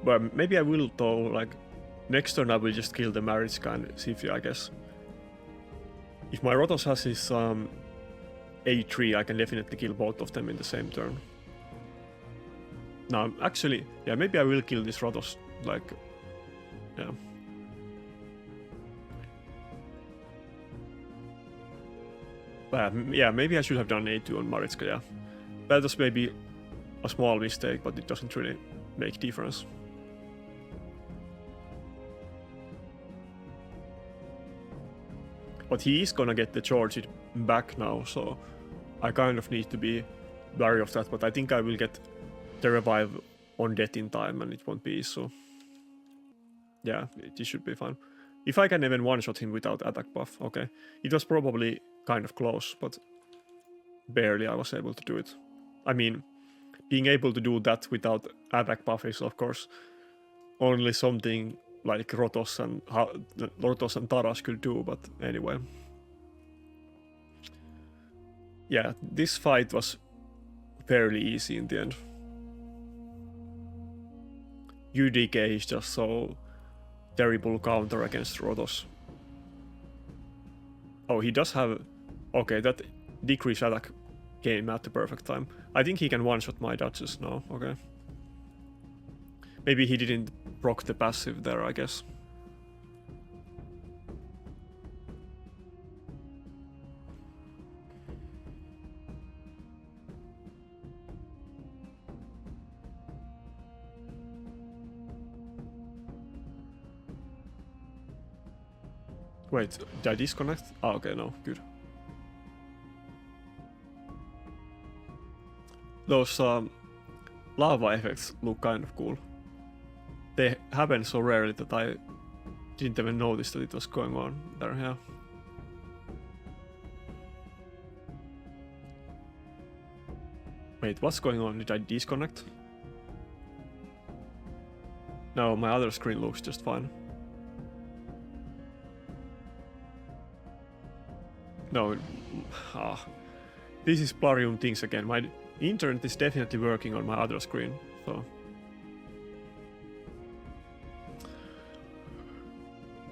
But maybe I will though, like, next turn I will just kill the Maritska and Sifi, I guess. If my Rotos has his A3, I can definitely kill both of them in the same turn. No, actually, yeah, maybe I will kill this Rotos, like, yeah. Yeah, maybe I should have done A2 on Maritska, yeah. That was maybe a small mistake, but it doesn't really make difference. But he is gonna get the charge it back now, so I kind of need to be wary of that, but I think I will get the revive on death in time and it won't be, so yeah, it should be fine. If I can even one-shot him without attack buff, okay. It was probably kind of close, but barely I was able to do it. I mean, being able to do that without attack buff is of course only something like Rotos and Taras could do, but anyway. Yeah, this fight was fairly easy in the end. UDK is just so terrible counter against Rotos. Oh, he does have... Okay, that decreased attack came at the perfect time. I think he can one-shot my dodges now, okay. Maybe he didn't proc the passive there, I guess. Wait, did I disconnect? Oh, okay, no, good. Those lava effects look kind of cool. They happen so rarely that I didn't even notice that it was going on there, yeah. Wait, what's going on? Did I disconnect? No, my other screen looks just fine. No, this is Plarium things again. My internet is definitely working on my other screen, so...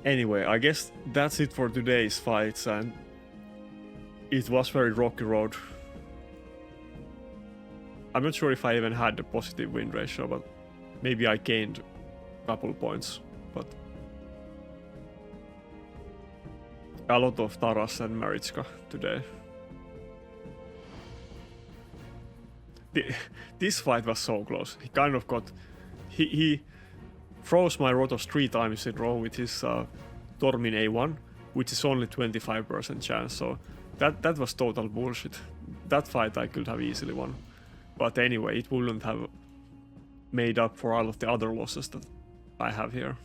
Anyway, I guess that's it for today's fights, and it was very rocky road. I'm not sure if I even had a positive win ratio, but maybe I gained a couple points. But a lot of Taras and Marichka today. This fight was so close. He kind of got... He froze my Rotos 3 times in a row with his Tormin A1, which is only 25% chance, so that was total bullshit. That fight I could have easily won. But anyway, it wouldn't have made up for all of the other losses that I have here.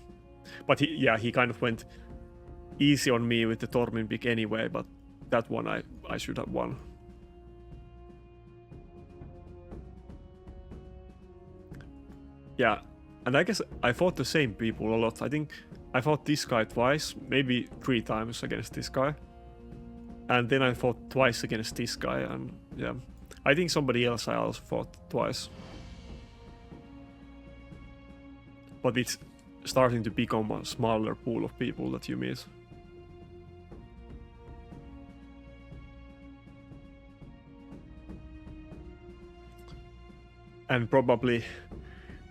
But he kind of went easy on me with the Tormin pick anyway, but that one I should have won. Yeah, and I guess I fought the same people a lot. I think I fought this guy twice, maybe 3 times against this guy. And then I fought twice against this guy, and yeah. I think somebody else I also fought twice. But it's starting to become a smaller pool of people that you meet. And probably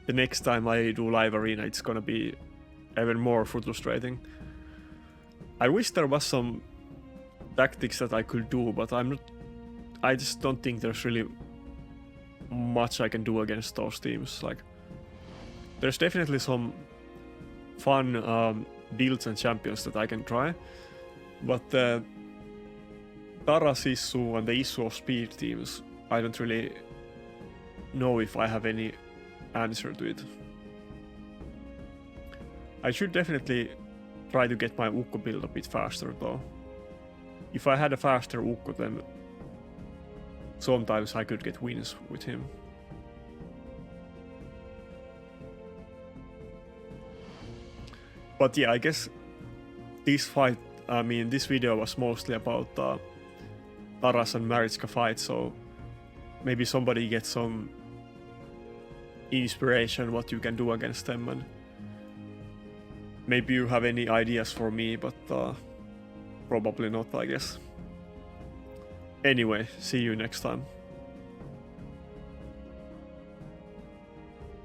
the next time I do live arena, it's gonna be even more frustrating. I wish there was some tactics that I could do, but I just don't think there's really much I can do against those teams. Like, there's definitely some fun builds and champions that I can try, but the Taras issue and the issue of speed teams, I don't really know if I have any answer to it. I should definitely try to get my Ukko build a bit faster though. If I had a faster Ukko, then sometimes I could get wins with him. But yeah, I guess this fight, I mean, this video was mostly about Taras and Marichka fight, so maybe somebody gets some inspiration what you can do against them, and maybe you have any ideas for me, but probably not, I guess. Anyway, see you next time.